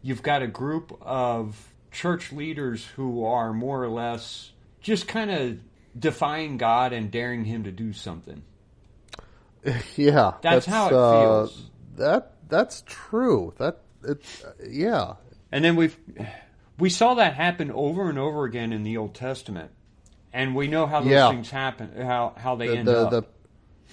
you've got a group of church leaders who are more or less just kind of defying God and daring Him to do something. Yeah, that's how it feels. That's true. And then we saw that happen over and over again in the Old Testament, and we know how those things happen, how they end up.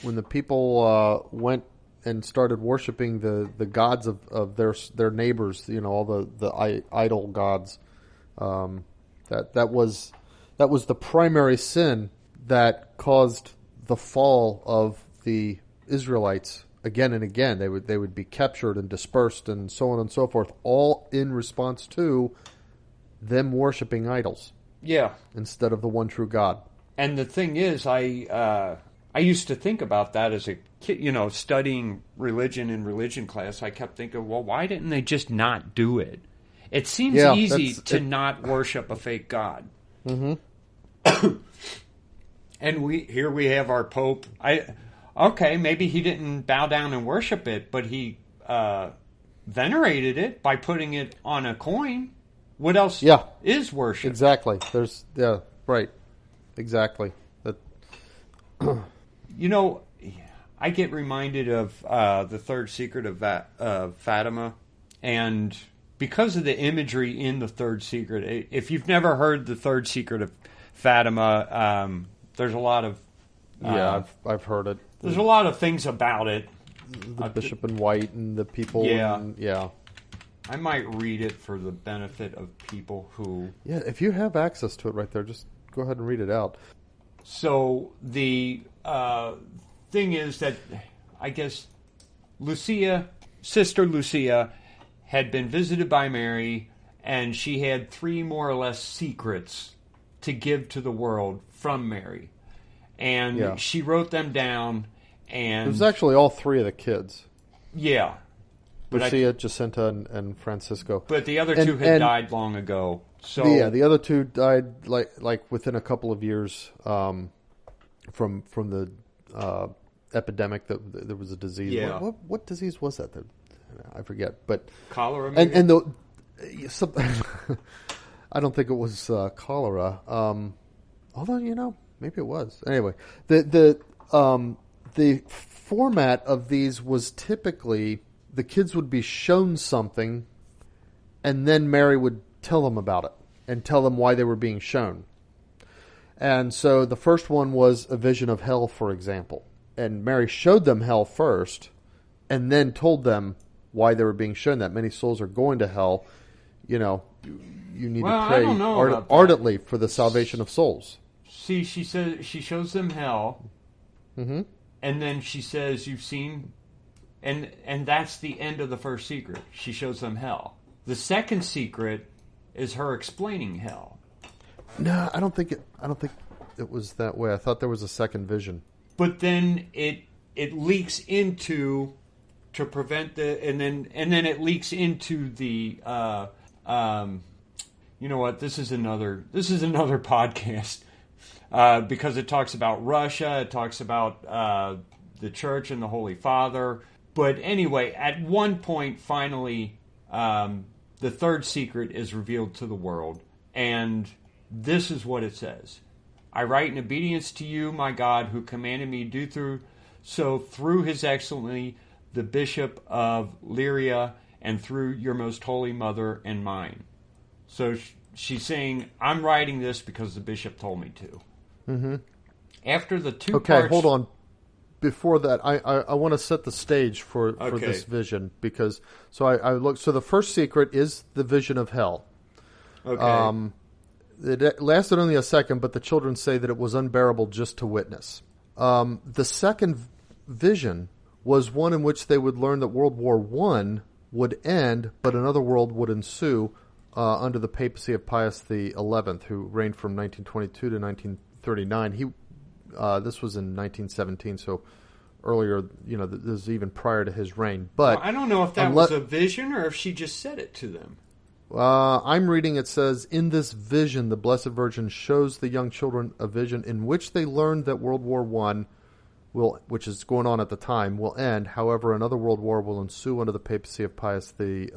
When the people went and started worshiping the gods of their neighbors, all the idol gods, that was the primary sin that caused the fall of the Israelites again and again. They would be captured and dispersed and so on and so forth, all in response to them worshiping idols. Yeah, instead of the one true God. And the thing is, I used to think about that as a kid, studying religion in religion class. I kept thinking, well, why didn't they just not do it? It seems easy to not worship a fake God. Mm-hmm. And we have our Pope. Maybe he didn't bow down and worship it, but he venerated it by putting it on a coin. What else is worship? Exactly. Right. Exactly. I get reminded of the Third Secret of Fatima, and because of the imagery in the Third Secret, if you've never heard the Third Secret of Fatima, there's a lot of I've heard it. There's a lot of things about it. The bishop in white and the people. Yeah. I might read it for the benefit of people who. Yeah, if you have access to it right there, just go ahead and read it out. So the thing is that I guess Sister Lucia had been visited by Mary, and she had 3 more or less secrets to give to the world from Mary. And she wrote them down. And it was actually all 3 of the kids. Yeah. Lucia, Jacinta, and Francisco. But the other 2 had died long ago. So the other 2 died like within a couple of years from the epidemic. That there was a disease. Yeah. What disease was that? I forget. But cholera. Maybe? And I don't think it was cholera. Although maybe it was. Anyway, the format of these was typically the kids would be shown something, and then Mary would tell them about it and tell them why they were being shown. And so the first one was a vision of hell, for example. And Mary showed them hell first, and then told them why they were being shown that. Many souls are going to hell. You need to pray ardently for the salvation of souls. See, she says she shows them hell, and then she says, "You've seen," and that's the end of the first secret. She shows them hell. The second secret is her explaining hell. No, I don't think it was that way. I thought there was a second vision. But then it leaks into to prevent and then it leaks into the. You know what? This is another podcast. Because it talks about Russia, it talks about the Church and the Holy Father. But anyway, at one point, finally, the third secret is revealed to the world. And this is what it says. I write in obedience to you, my God, who commanded me to do so through His Excellency, the Bishop of Lyria, and through your most holy mother and mine. So she's saying, I'm writing this because the bishop told me to. Mm-hmm. After the 2 parts... Okay, hold on. Before that, I want to set the stage for this vision. Because, so I looked... So the first secret is the vision of hell. Okay. It lasted only a second, but the children say that it was unbearable just to witness. The second vision was one in which they would learn that World War I would end, but another world would ensue under the papacy of Pius XI, who reigned from 1922 to 1939. This was in 1917, so earlier, this is even prior to his reign. But I don't know if that was a vision or if she just said it to them. I'm reading, it says, in this vision, the Blessed Virgin shows the young children a vision in which they learned that World War I, which is going on at the time, will end. However, another world war will ensue under the papacy of Pius XI.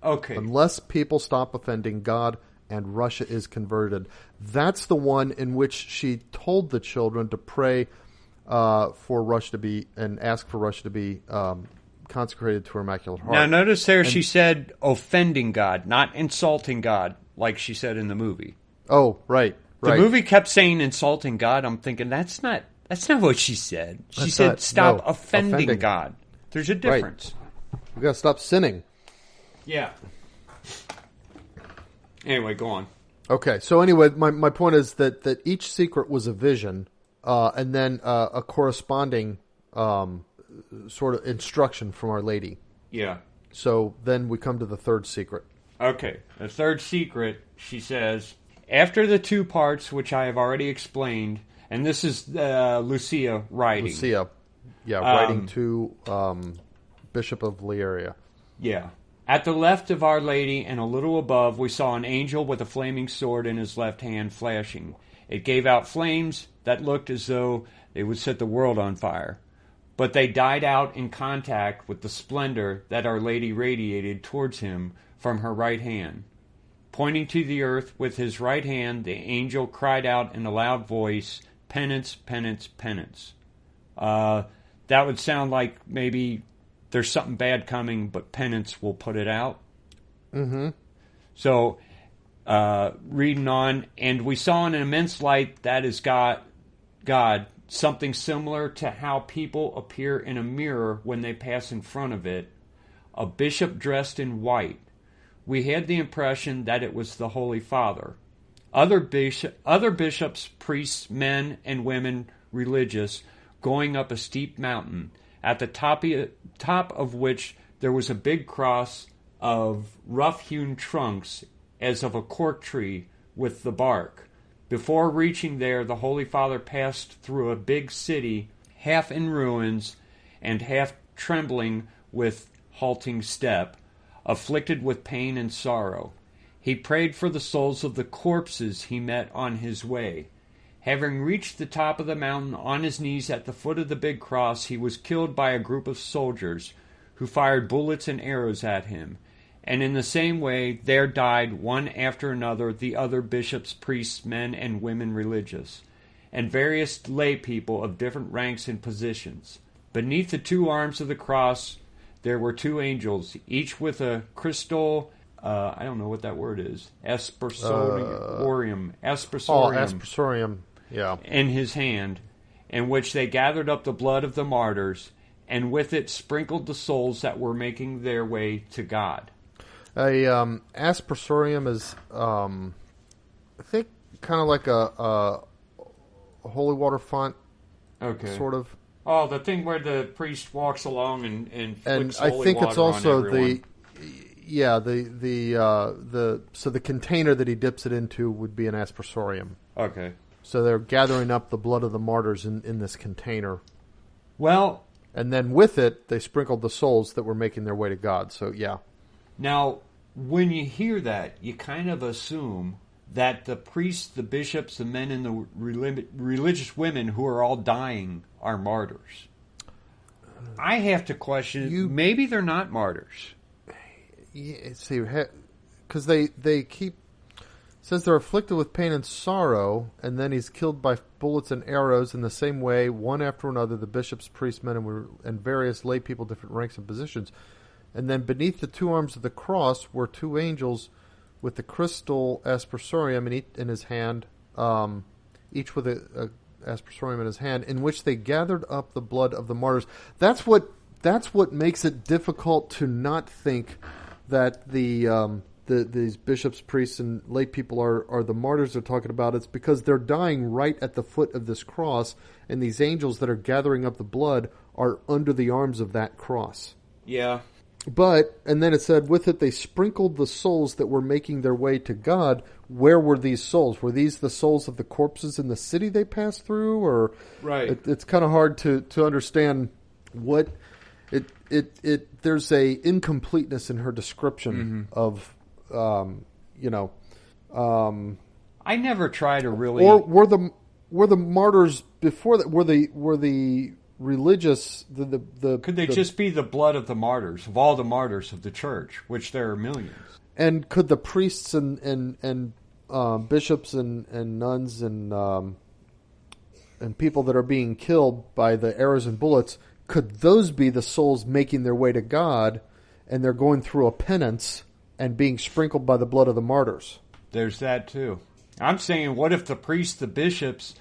Okay. Unless people stop offending God and Russia is converted. That's the one in which she told the children to pray for Russia to be, and ask for Russia to be consecrated to her Immaculate Heart. Now, notice there she said offending God, not insulting God, like she said in the movie. Oh, right. The movie kept saying insulting God. I'm thinking, that's not what she said. She said stop offending God. There's a difference. Right. We got to stop sinning. Yeah. Anyway, go on. Okay, so anyway, my point is that each secret was a vision, and then a corresponding sort of instruction from Our Lady. Yeah. So then we come to the third secret. Okay, the third secret, she says, after the 2 parts, which I have already explained, and this is Lucia writing. Lucia, writing to Bishop of Lyria. Yeah. At the left of Our Lady and a little above, we saw an angel with a flaming sword in his left hand flashing. It gave out flames that looked as though they would set the world on fire. But they died out in contact with the splendor that Our Lady radiated towards him from her right hand. Pointing to the earth with his right hand, the angel cried out in a loud voice, "Penance, penance, penance." That would sound like maybe there's something bad coming, but penance will put it out. Mm-hmm. So, reading on, and we saw an immense light that is God, something similar to how people appear in a mirror when they pass in front of it, a bishop dressed in white. We had the impression that it was the Holy Father. Other bishops, priests, men, and women religious going up a steep mountain, at the top of which there was a big cross of rough-hewn trunks as of a cork tree with the bark. Before reaching there, the Holy Father passed through a big city, half in ruins and half trembling with halting step, afflicted with pain and sorrow. He prayed for the souls of the corpses he met on his way. Having reached the top of the mountain on his knees at the foot of the big cross, he was killed by a group of soldiers who fired bullets and arrows at him. And in the same way, there died one after another the other bishops, priests, men, and women religious, and various lay people of different ranks and positions. Beneath the two arms of the cross there were two angels, each with a crystal, I don't know what that word is, aspersorium, yeah, in his hand, in which they gathered up the blood of the martyrs, and with it sprinkled the souls that were making their way to God. A aspersorium is, I think, kind of like a holy water font, okay, sort of. Oh, the thing where the priest walks along and flicks I holy think water it's also on everyone. So the container that he dips it into would be an aspersorium. Okay. So they're gathering up the blood of the martyrs in this container. Well, and then with it, they sprinkled the souls that were making their way to God. So, yeah. Now, when you hear that, you kind of assume that the priests, the bishops, the men, and the religious women who are all dying are martyrs. I have to question, maybe they're not martyrs. Yeah, see, because they keep... says they're afflicted with pain and sorrow, and then he's killed by bullets and arrows in the same way, one after another, the bishops, priests, men, and various lay people, different ranks and positions. And then beneath the two arms of the cross were two angels with the crystal aspersorium in his hand, each with a aspersorium in his hand, in which they gathered up the blood of the martyrs. That's what makes it difficult to not think that these bishops, priests, and lay people are the martyrs they're talking about. It's because they're dying right at the foot of this cross, and these angels that are gathering up the blood are under the arms of that cross. Yeah. And then it said, with it they sprinkled the souls that were making their way to God. Where were these souls? Were these the souls of the corpses in the city they passed through? Or right. It's kind of hard to understand what there's a incompleteness in her description of, I never try to really... Or were the martyrs before that, were the religious, could they just be the blood of the martyrs, of all the martyrs of the church, which there are millions? And could the priests and bishops and nuns and people that are being killed by the arrows and bullets, could those be the souls making their way to God, and they're going through a penance and being sprinkled by the blood of the martyrs? There's that too. I'm saying, what if the priests, the bishops,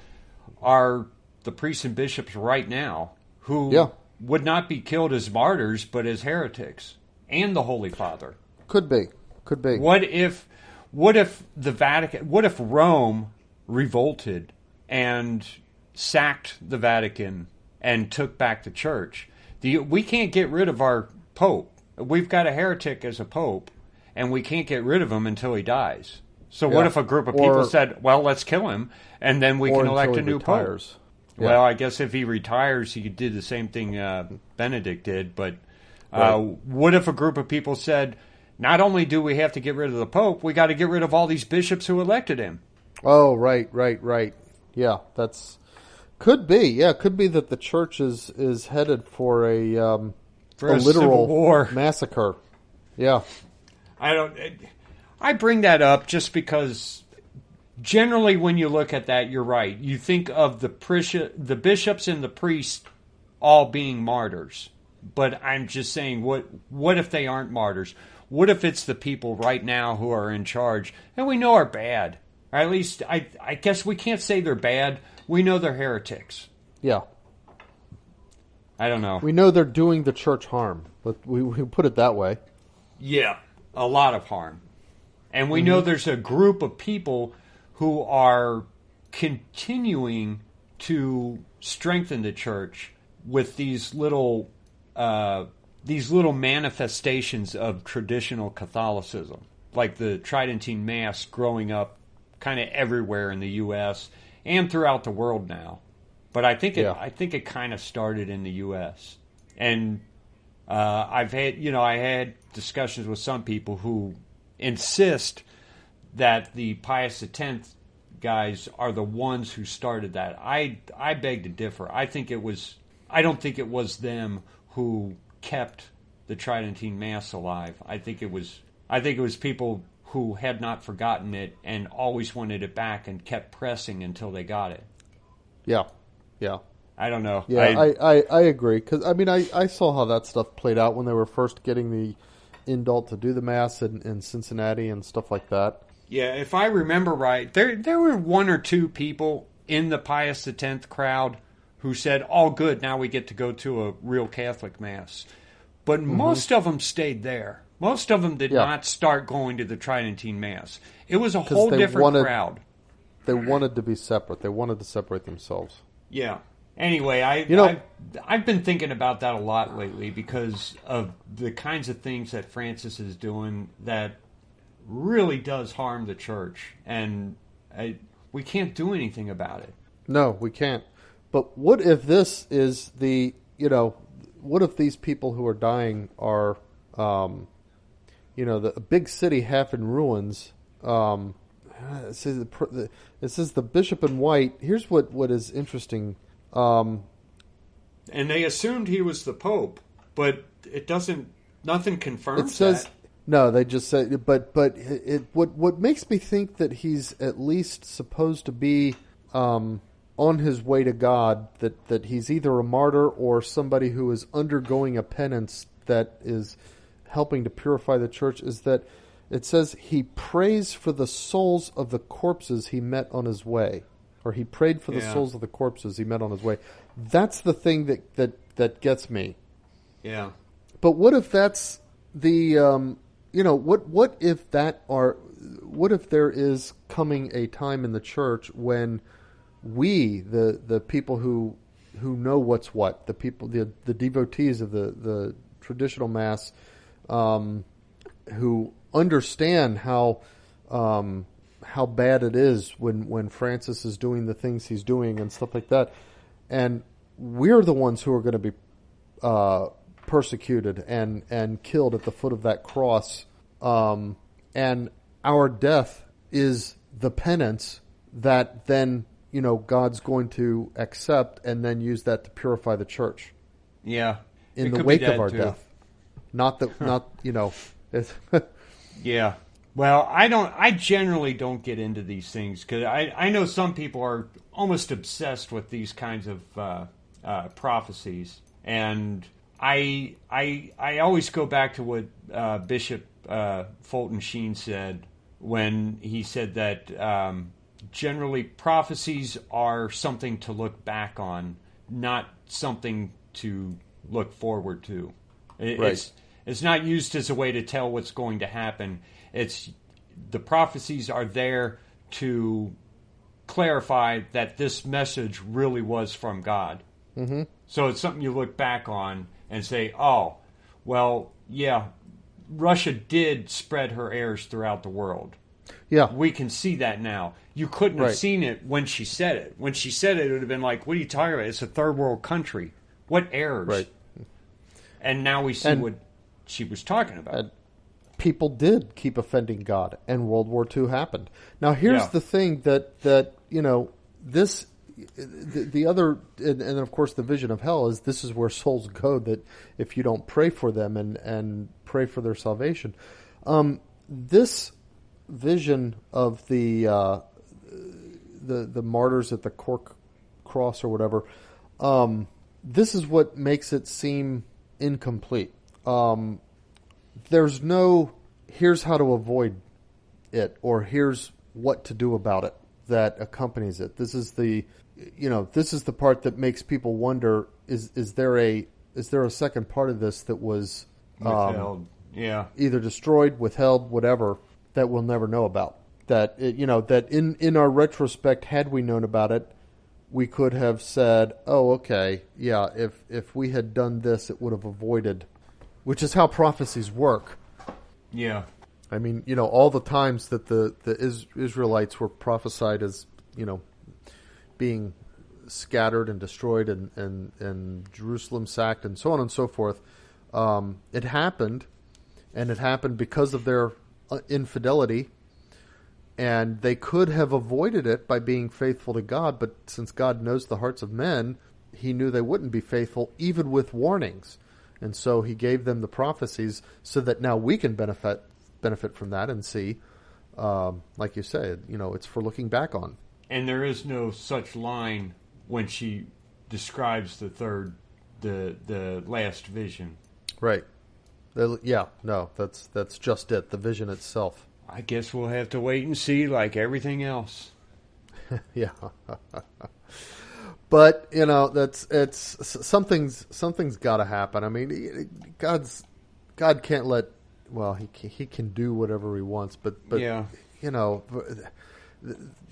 are the priests and bishops right now who would not be killed as martyrs but as heretics, and the Holy Father? Could be. What if the Vatican? What if Rome revolted and sacked the Vatican and took back the church? We can't get rid of our pope. We've got a heretic as a pope, and we can't get rid of him until he dies. So what if a group of people said, well, let's kill him, and then we can elect a new pope? Yeah. Well, I guess if he retires, he could do the same thing Benedict did. But what if a group of people said, not only do we have to get rid of the Pope, we got to get rid of all these bishops who elected him? Oh, right. Yeah, could be. Yeah, it could be that the church is headed for a literal civil war massacre. Yeah. I bring that up just because... generally, when you look at that, you're right. You think of the bishops and the priests all being martyrs. But I'm just saying, what if they aren't martyrs? What if it's the people right now who are in charge, and we know are bad? Or at least, I guess we can't say they're bad. We know they're heretics. Yeah. I don't know. We know they're doing the church harm. But we put it that way. Yeah, a lot of harm. And we know there's a group of people who are continuing to strengthen the church with these little these little manifestations of traditional Catholicism, like the Tridentine Mass growing up kind of everywhere in the U.S. and throughout the world now. But I think it kind of started in the U.S. And I had discussions with some people who insist that the Pius X guys are the ones who started that. I beg to differ. I don't think it was them who kept the Tridentine Mass alive. I think it was people who had not forgotten it and always wanted it back and kept pressing until they got it. Yeah. I don't know. Yeah, I agree. Because, I mean, I saw how that stuff played out when they were first getting the indult to do the Mass in Cincinnati and stuff like that. Yeah, if I remember right, there were one or two people in the Pius X crowd who said, "Oh, good, now we get to go to a real Catholic Mass." But most of them stayed there. Most of them did not start going to the Tridentine Mass. It was a whole different crowd. They wanted to be separate. They wanted to separate themselves. Yeah. Anyway, I've been thinking about that a lot lately because of the kinds of things that Francis is doing that really does harm the church, and we can't do anything about it. No, we can't. But what if this is what if these people who are dying are, the big city half in ruins? It says the bishop in white. Here's what is interesting. And they assumed he was the Pope, but it doesn't. Nothing confirms that. No, they just said. But what makes me think that he's at least supposed to be on his way to God. That he's either a martyr or somebody who is undergoing a penance that is helping to purify the church. Is that it says he prays for the souls of the corpses he met on his way. Or he prayed for the souls of the corpses he met on his way. That's the thing that gets me. Yeah. But what if that's the what if there is coming a time in the church when we, the people who know what's what, the people, the devotees of the traditional Mass, who understand how bad it is when Francis is doing the things he's doing and stuff like that, and we're the ones who are going to be persecuted and killed at the foot of that cross, and our death is the penance that then God's going to accept and then use that to purify the church. Yeah, in the wake of our death, it's yeah. Well, I generally don't get into these things because I know some people are almost obsessed with these kinds of prophecies, and I always go back to what Bishop Fulton Sheen said when he said that generally prophecies are something to look back on, not something to look forward to. Right. It's not used as a way to tell what's going to happen. The prophecies are there to clarify that this message really was from God. Mm-hmm. So it's something you look back on and say, oh, well, yeah, Russia did spread her errors throughout the world. Yeah. We can see that now. You couldn't have seen it when she said it. When she said it, it would have been like, what are you talking about? It's a third world country. What errors? Right. And now we see what she was talking about. People did keep offending God, and World War II happened. Now, here's the thing that this, the other, and of course the vision of hell is this is where souls go, that if you don't pray for them and pray for their salvation. This vision of the martyrs at the Cork Cross or whatever, this is what makes it seem incomplete. There's no here's how to avoid it or here's what to do about it that accompanies it. This is the part that makes people wonder, is there a second part of this that was withheld, either destroyed, withheld, whatever, that we'll never know about. That that in our retrospect, had we known about it, we could have said, oh, okay, yeah, if we had done this, it would have avoided which is how prophecies work. Yeah. I mean, all the times that the Israelites were prophesied as, being scattered and destroyed and Jerusalem sacked and so on and so forth, it happened, and it happened because of their infidelity, and they could have avoided it by being faithful to God, but since God knows the hearts of men, he knew they wouldn't be faithful even with warnings, and so he gave them the prophecies so that now we can benefit from that and see, like you said, it's for looking back on. And there is no such line when she describes the last vision. Right. That's just it, the vision itself. I guess we'll have to wait and see, like everything else. Yeah. But, it's something's got to happen. I mean, God can't let, well, he can do whatever he wants, but yeah.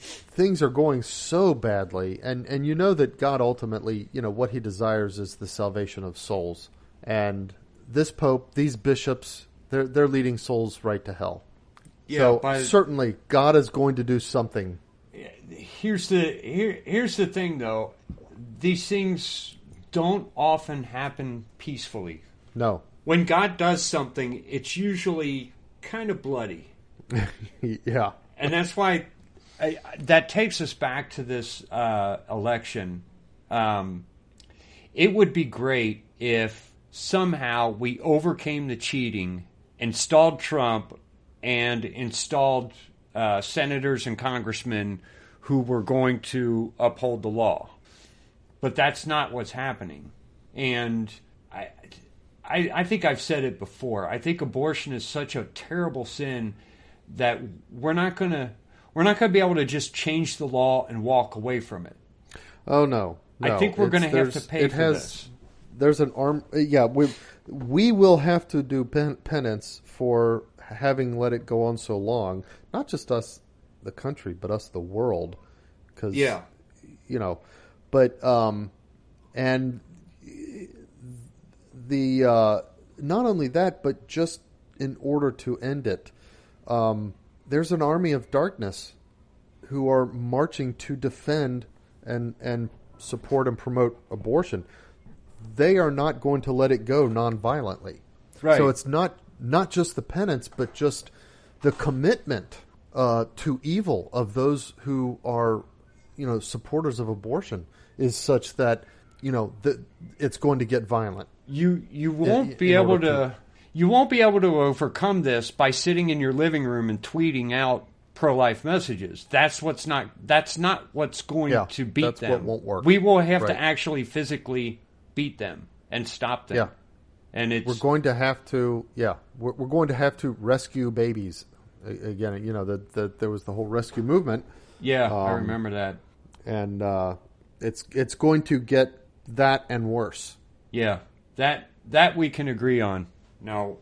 Things are going so badly, and that God ultimately, what he desires is the salvation of souls. And this Pope, these bishops, they're leading souls right to hell. Yeah, so certainly God is going to do something. Here's the thing, though. These things don't often happen peacefully. No. When God does something, it's usually kind of bloody. Yeah. And that's why that takes us back to this election. It would be great if somehow we overcame the cheating, installed Trump, and installed senators and congressmen who were going to uphold the law. But that's not what's happening. And I think I've said it before. I think abortion is such a terrible sin that we're not going to be able to just change the law and walk away from it. Oh no. I think we're going to have to pay for this. There's an arm. Yeah, we will have to do penance for having let it go on so long. Not just us, the country, but us, the world. Because but and the not only that, but just in order to end it, there's an army of darkness who are marching to defend and support and promote abortion. They are not going to let it go non-violently. Right. So it's not just the penance, but just the commitment to evil of those who are, supporters of abortion is such that, it's going to get violent. You won't be able to overcome this by sitting in your living room and tweeting out pro-life messages. That's not what's going to beat that's them. What won't work. We will have to actually physically beat them and stop them. Yeah. And we're going to have to we're going to have to rescue babies. Again, that there was the whole rescue movement. Yeah, I remember that. And it's going to get that and worse. Yeah. That we can agree on. Now,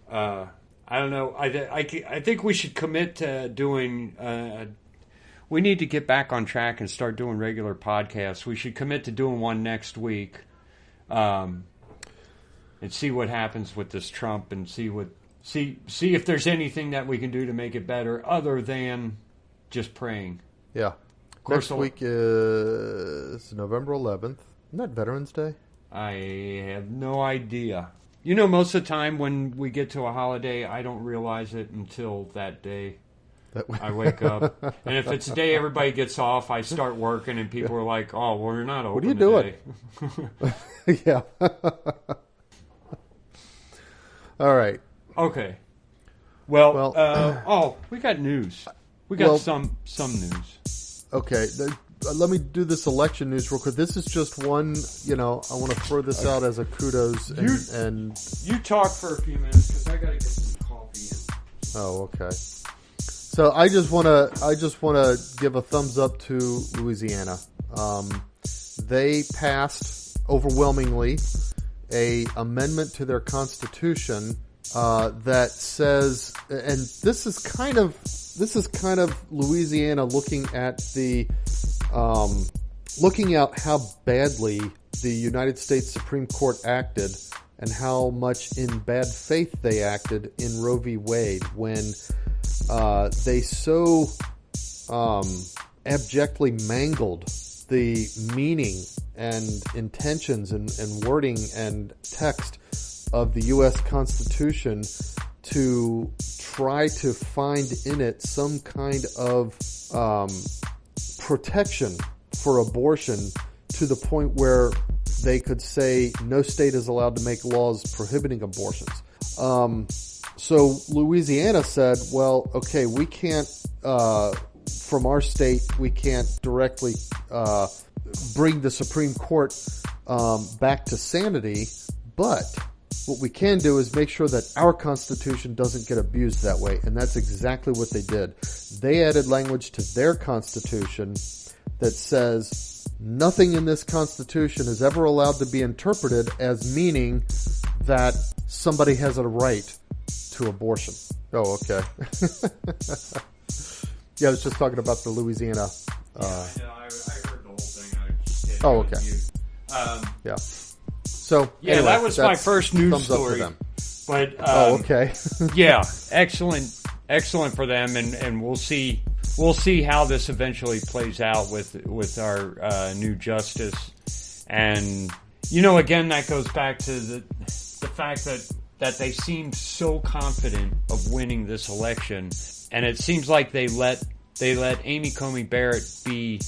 I don't know. I think we should commit to doing. We need to get back on track and start doing regular podcasts. We should commit to doing one next week, and see what happens with this Trump, and see if there's anything that we can do to make it better, other than just praying. Yeah. Next week is November 11th. Isn't that Veterans Day? I have no idea. Most of the time when we get to a holiday, I don't realize it until that day. I wake up. And if it's a day everybody gets off, I start working and people are like, oh, well, we're not open today. What are you doing? Yeah. All right. Okay. Well, we got news. We got some news. Okay. Let me do this election news real quick. This is just one, I want to throw this out as a kudos. And you talk for a few minutes because I got to get some coffee in. Oh, okay. So I just want to give a thumbs up to Louisiana. They passed overwhelmingly a amendment to their constitution that says, and this is kind of Louisiana looking at looking at how badly the United States Supreme Court acted and how much in bad faith they acted in Roe v. Wade when they so abjectly mangled the meaning and intentions and wording and text of the U.S. Constitution to try to find in it some kind of protection for abortion, to the point where they could say no state is allowed to make laws prohibiting abortions. So Louisiana said, well, okay, we can't, from our state, we can't directly bring the Supreme Court back to sanity, but what we can do is make sure that our Constitution doesn't get abused that way. And that's exactly what they did. They added language to their Constitution that says nothing in this Constitution is ever allowed to be interpreted as meaning that somebody has a right to abortion. Oh, okay. Yeah, I was just talking about the Louisiana. I heard the whole thing. I just hit okay. Yeah. So yeah, anyway, that was my first news thumbs story. up for them. But okay. yeah, excellent for them, and we'll see how this eventually plays out with our new justice. And again, that goes back to the fact that they seemed so confident of winning this election, and it seems like they let Amy Coney Barrett be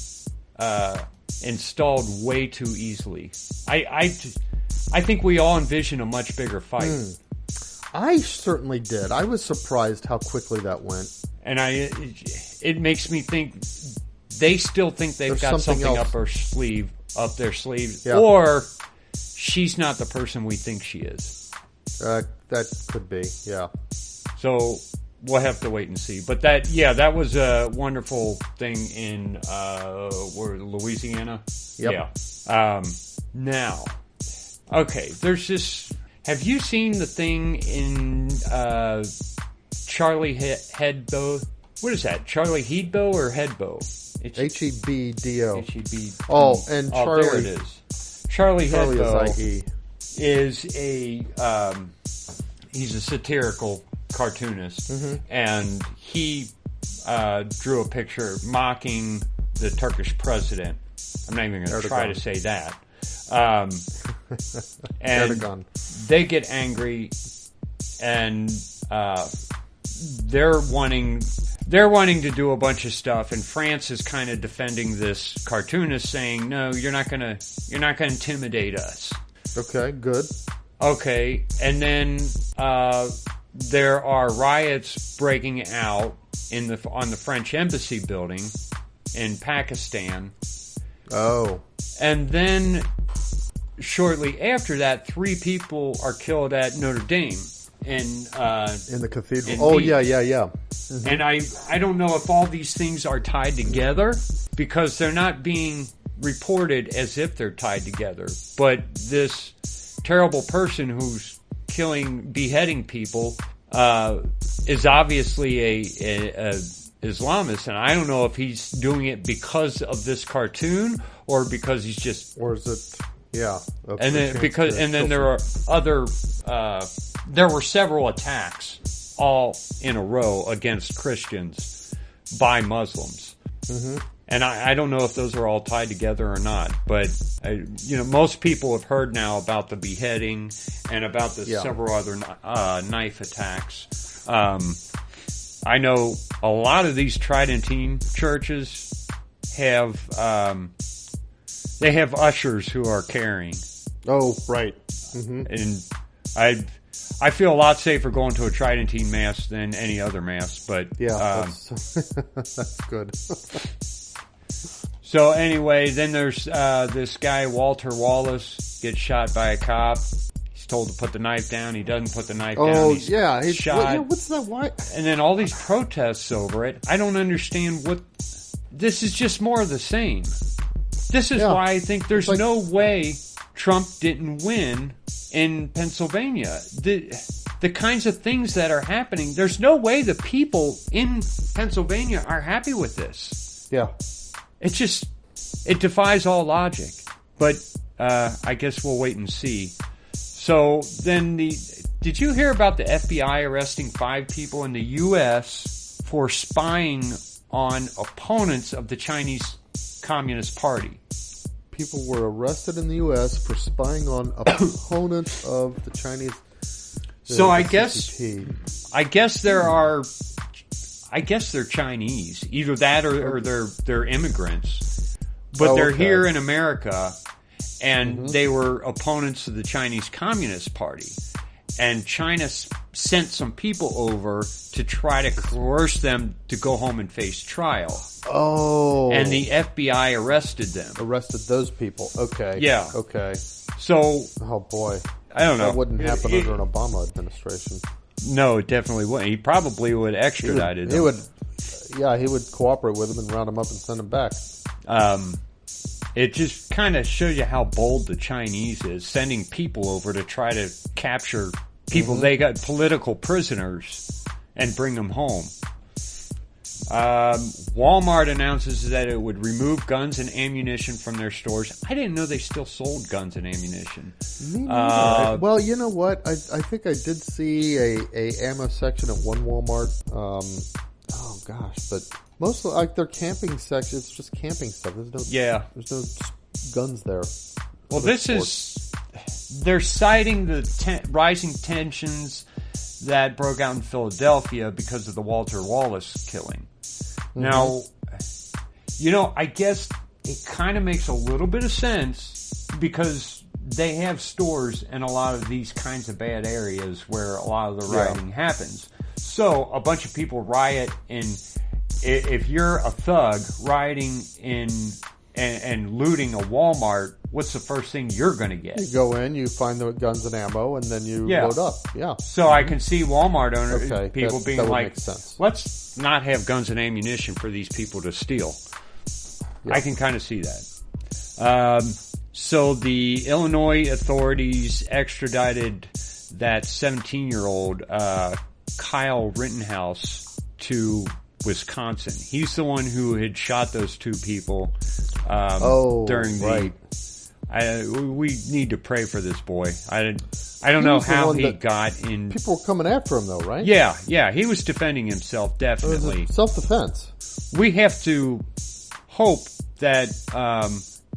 installed way too easily. I think we all envision a much bigger fight. I certainly did. I was surprised how quickly that went. And it makes me think they still think they've got something up their sleeve, yeah. Or she's not the person we think she is. That could be, yeah. So we'll have to wait and see. But that was a wonderful thing in Louisiana. Yep. Yeah. Now, okay, there's this. Have you seen the thing in Charlie Hebdo? What is that? Charlie Hebdo or Hebdo? Hebdo. Hebdo. Oh, and Charlie. There it is. Charlie Hebdo is he's a satirical cartoonist, and he drew a picture mocking the Turkish president. I'm not even going to try to say that. And Erdogan. They get angry, and they're wanting to do a bunch of stuff, and France is kind of defending this cartoonist, saying, "No, you're not gonna intimidate us." Okay, good. Okay, and then there are riots breaking out on the French embassy building in Pakistan. Oh, and then shortly after that, 3 people are killed at Notre Dame in the cathedral. Yeah. Mm-hmm. And I don't know if all these things are tied together, because they're not being reported as if they're tied together. But this terrible person who's beheading people is obviously a Islamist, and I don't know if he's doing it because of this cartoon or because he's just, or is it, yeah. And then there are other. There were several attacks all in a row against Christians by Muslims. Mm-hmm. And I don't know if those are all tied together or not, but most people have heard now about the beheading and about the several other knife attacks. I know a lot of these Tridentine churches have they have ushers who are carrying. Oh, right. Mm-hmm. And I feel a lot safer going to a Tridentine mass than any other mass, but yeah, that's good. So anyway, then there's this guy, Walter Wallace, gets shot by a cop. He's told to put the knife down. He doesn't put the knife down. Oh, He's yeah. shot. What's that? Why? And then all these protests over it. I don't understand what... This is just more of the same. This is why I think there's no way Trump didn't win in Pennsylvania. The kinds of things that are happening, there's no way the people in Pennsylvania are happy with this. Yeah. It defies all logic. But I guess we'll wait and see. So then did you hear about the FBI arresting 5 people in the U.S. for spying on opponents of the Chinese Communist Party? People were arrested in the U.S. for spying on opponents of the Chinese. So I CCP. guess they're Chinese. Either that or they're immigrants. But they're here in America, and they were opponents of the Chinese Communist Party. And China sent some people over to try to coerce them to go home and face trial. Oh. And the FBI arrested them. Arrested those people. Okay. Yeah. Okay. So, oh boy. I don't know. That wouldn't happen under an Obama administration. No, it definitely wouldn't. He probably would extradite them. He would cooperate with them and round them up and send them back. It just kind of shows you how bold the Chinese is, sending people over to try to capture people. They got political prisoners and bring them home. Walmart announces that it would remove guns and ammunition from their stores. I didn't know they still sold guns and ammunition. Me neither. Well, you know what? I think I did see a ammo section at one Walmart. Oh gosh, but mostly like their camping section. It's just camping stuff. There's no guns there. Well, they're citing the rising tensions that broke out in Philadelphia because of the Walter Wallace killing. Now, I guess it kind of makes a little bit of sense because they have stores in a lot of these kinds of bad areas where a lot of the rioting happens. So a bunch of people riot if you're a thug rioting and looting a Walmart, what's the first thing you're going to get? You go in, you find the guns and ammo, and then you load up. Yeah. So I can see Walmart people being that like, make sense. let's not have guns and ammunition for these people to steal. Yeah. I can kind of see that. So the Illinois authorities extradited that 17-year-old Kyle Rittenhouse to Wisconsin. He's the one who had shot those 2 people during the... we need to pray for this boy. I don't know how he got in... People were coming after him, though, right? Yeah. He was defending himself, definitely. Self-defense. We have to hope that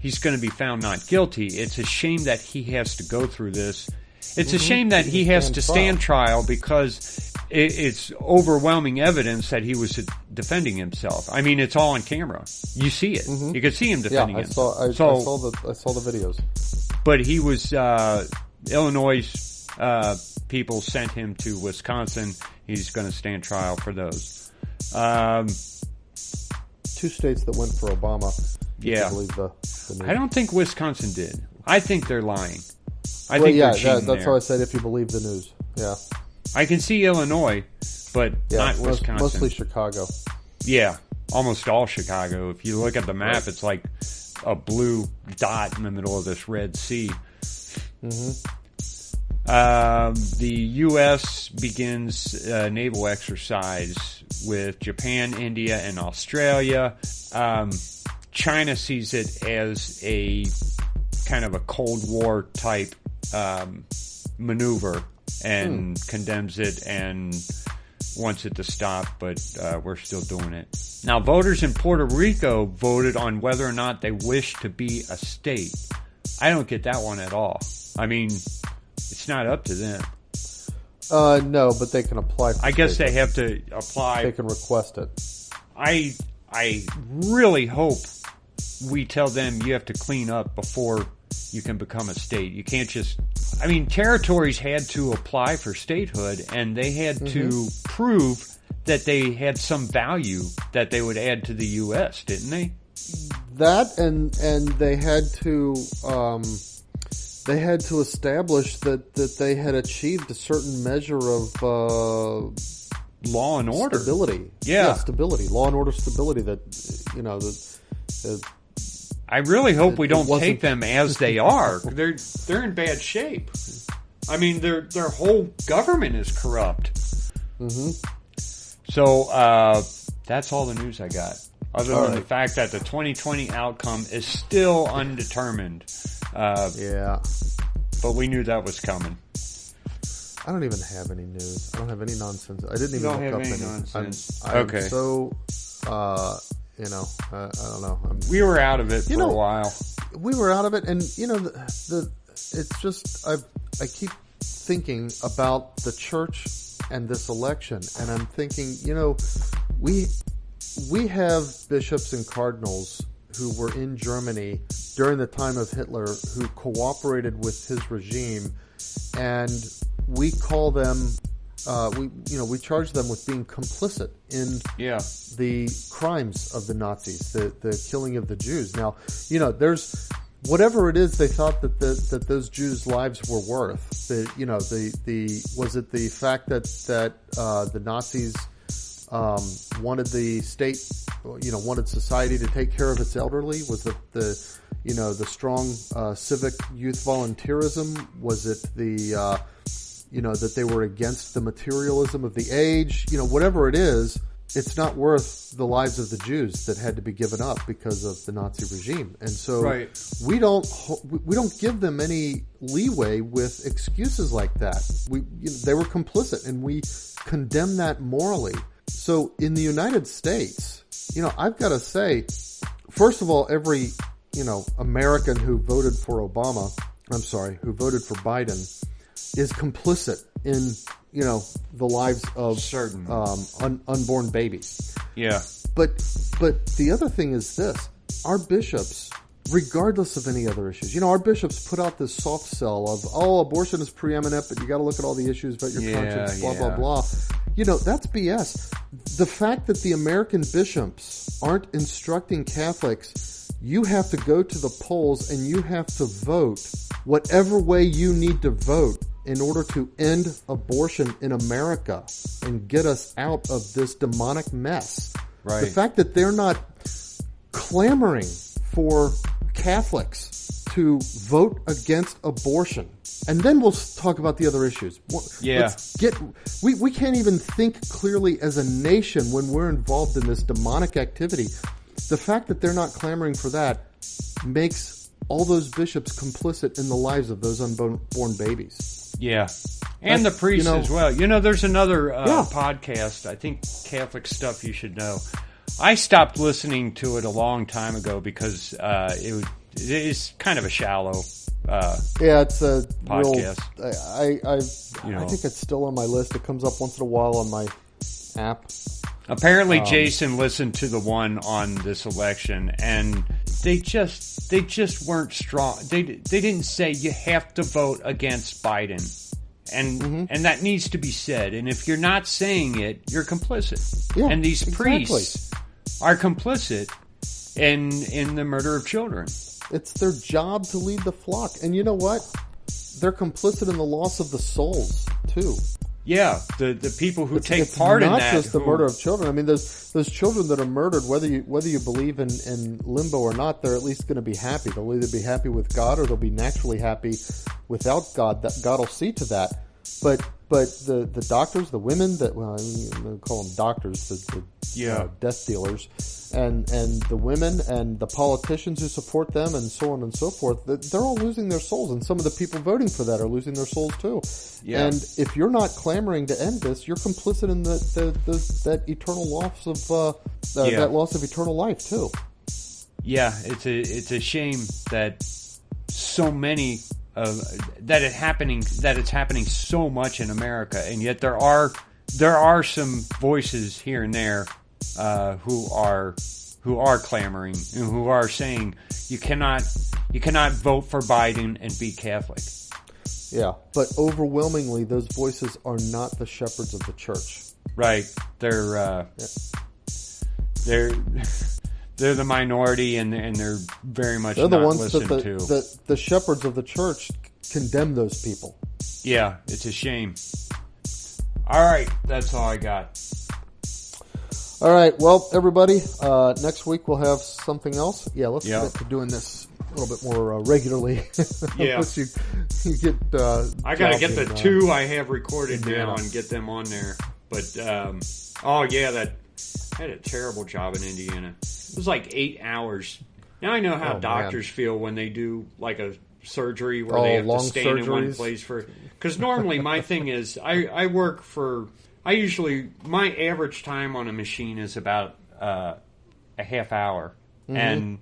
he's going to be found not guilty. It's a shame that he has to go through this. It's a shame that he has to stand trial because it's overwhelming evidence that he was defending himself. I mean, it's all on camera. You see it. You can see him defending himself. I saw the videos. But he was Illinois people sent him to Wisconsin. He's going to stand trial for those. 2 states that went for Obama. Yeah. I don't think Wisconsin did. I think they're lying. I think they're cheating that's how I said if you believe the news. Yeah. I can see Illinois, but not Wisconsin. Mostly Chicago. Yeah, almost all Chicago. If you look at the map, it's like a blue dot in the middle of this Red Sea. The U.S. begins a naval exercise with Japan, India, and Australia. China sees it as a kind of a Cold War type maneuver and condemns it and wants it to stop, but we're still doing it. Now, voters in Puerto Rico voted on whether or not they wish to be a state. I don't get that one at all. I mean, it's not up to them. No, but they can apply for I guess they have to apply. They can request it. I really hope we tell them you have to clean up before you can become a state. You can't just... I mean, territories had to apply for statehood, and they had to prove that they had some value that they would add to the U.S., didn't they? That, and they had to... They had to establish that they had achieved a certain measure of law and order, stability. Yeah, stability, law and order stability. That I really hope we don't take them as they are. They're in bad shape. I mean, their whole government is corrupt. So that's all the news I got. Other than the fact that the 2020 outcome is still undetermined. but we knew that was coming. I don't even have any news. I don't have any nonsense. I didn't even don't look have up any any. nonsense. I'm Okay. so, I don't know. We were out of it for a while. We were out of it, and it's just I keep thinking about the church and this election, and I'm thinking, we have bishops and cardinals who were in Germany during the time of Hitler who cooperated with his regime, and we call them we charge them with being complicit in the crimes of the Nazis, the killing of the Jews. Now, there's whatever it is they thought that those Jews' lives were worth. Was it the fact that the Nazis wanted the state, wanted society to take care of its elderly? Was it the strong civic youth volunteerism? Was it that they were against the materialism of the age? Whatever it is, it's not worth the lives of the Jews that had to be given up because of the Nazi regime. And so we don't give them any leeway with excuses like that. They were complicit, and we condemn that morally. So in the United States, I've got to say, first of all, every American who voted for who voted for Biden is complicit in the lives of certain unborn babies. Yeah. But the other thing is this: our bishops, regardless of any other issues, our bishops put out this soft sell of, abortion is preeminent, but you got to look at all the issues about your conscience, blah blah blah. That's BS. The fact that the American bishops aren't instructing Catholics, you have to go to the polls and you have to vote whatever way you need to vote in order to end abortion in America and get us out of this demonic mess. Right. The fact that they're not clamoring for Catholics to vote against abortion. And then we'll talk about the other issues. Yeah. We can't even think clearly as a nation when we're involved in this demonic activity. The fact that they're not clamoring for that makes all those bishops complicit in the lives of those unborn babies. Yeah. And the priests as well. There's another podcast, I think Catholic Stuff You Should Know. I stopped listening to it a long time ago because it is kind of a shallow it's a podcast. I think it's still on my list. It comes up once in a while on my app. Apparently Jason listened to the one on this election, and they just weren't strong. They didn't say you have to vote against Biden. And that needs to be said. And if you're not saying it, you're complicit. Yeah, and these priests are complicit in the murder of children. It's their job to lead the flock. And you know what? They're complicit in the loss of the souls, too. Yeah, the people who take part in that. It's not just the murder of children. I mean, those children that are murdered, whether you believe in limbo or not, they're at least going to be happy. They'll either be happy with God or they'll be naturally happy without God. That God will see to that. But the doctors, the women I'm going to call them doctors, the death dealers, and the women and the politicians who support them and so on and so forth, they're all losing their souls. And some of the people voting for that are losing their souls too. Yeah. And if you're not clamoring to end this, you're complicit in that eternal loss of that loss of eternal life too. Yeah, it's a shame that so many that it's happening so much in America, and yet there are some voices here and there who are clamoring and who are saying you cannot vote for Biden and be Catholic. Yeah, but overwhelmingly those voices are not the shepherds of the church. Right. They're the minority, and they're very much they're not the ones listened that the shepherds of the church condemn those people. Yeah, it's a shame. All right, that's all I got. All right, well, everybody, next week we'll have something else. Yeah, let's get to doing this a little bit more regularly. Yeah. you get. I got to get the two I have recorded now and get them on there. But I had a terrible job in Indiana. It was like 8 hours. Now I know how doctors feel when they do like a surgery where they have to long stand in one surgeries. place for. Because normally my thing is I work for. I usually my average time on a machine is about a half hour, and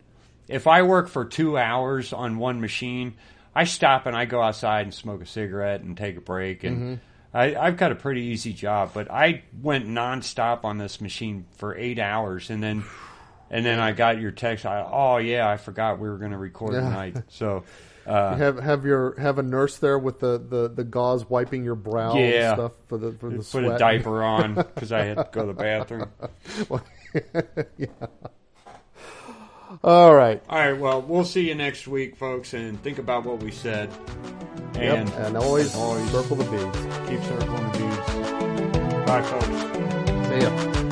if I work for 2 hours on one machine, I stop and I go outside and smoke a cigarette and take a break and. I've got a pretty easy job, but I went nonstop on this machine for 8 hours, and then I got your text. I forgot we were going to record tonight. So have a nurse there with the gauze wiping your brow and stuff for the put sweat. a diaper on because I had to go to the bathroom. Yeah. All right. All right. Well, we'll see you next week, folks, and think about what we said. And always circle the beads. Keep circling the beads. Bye, folks. See ya.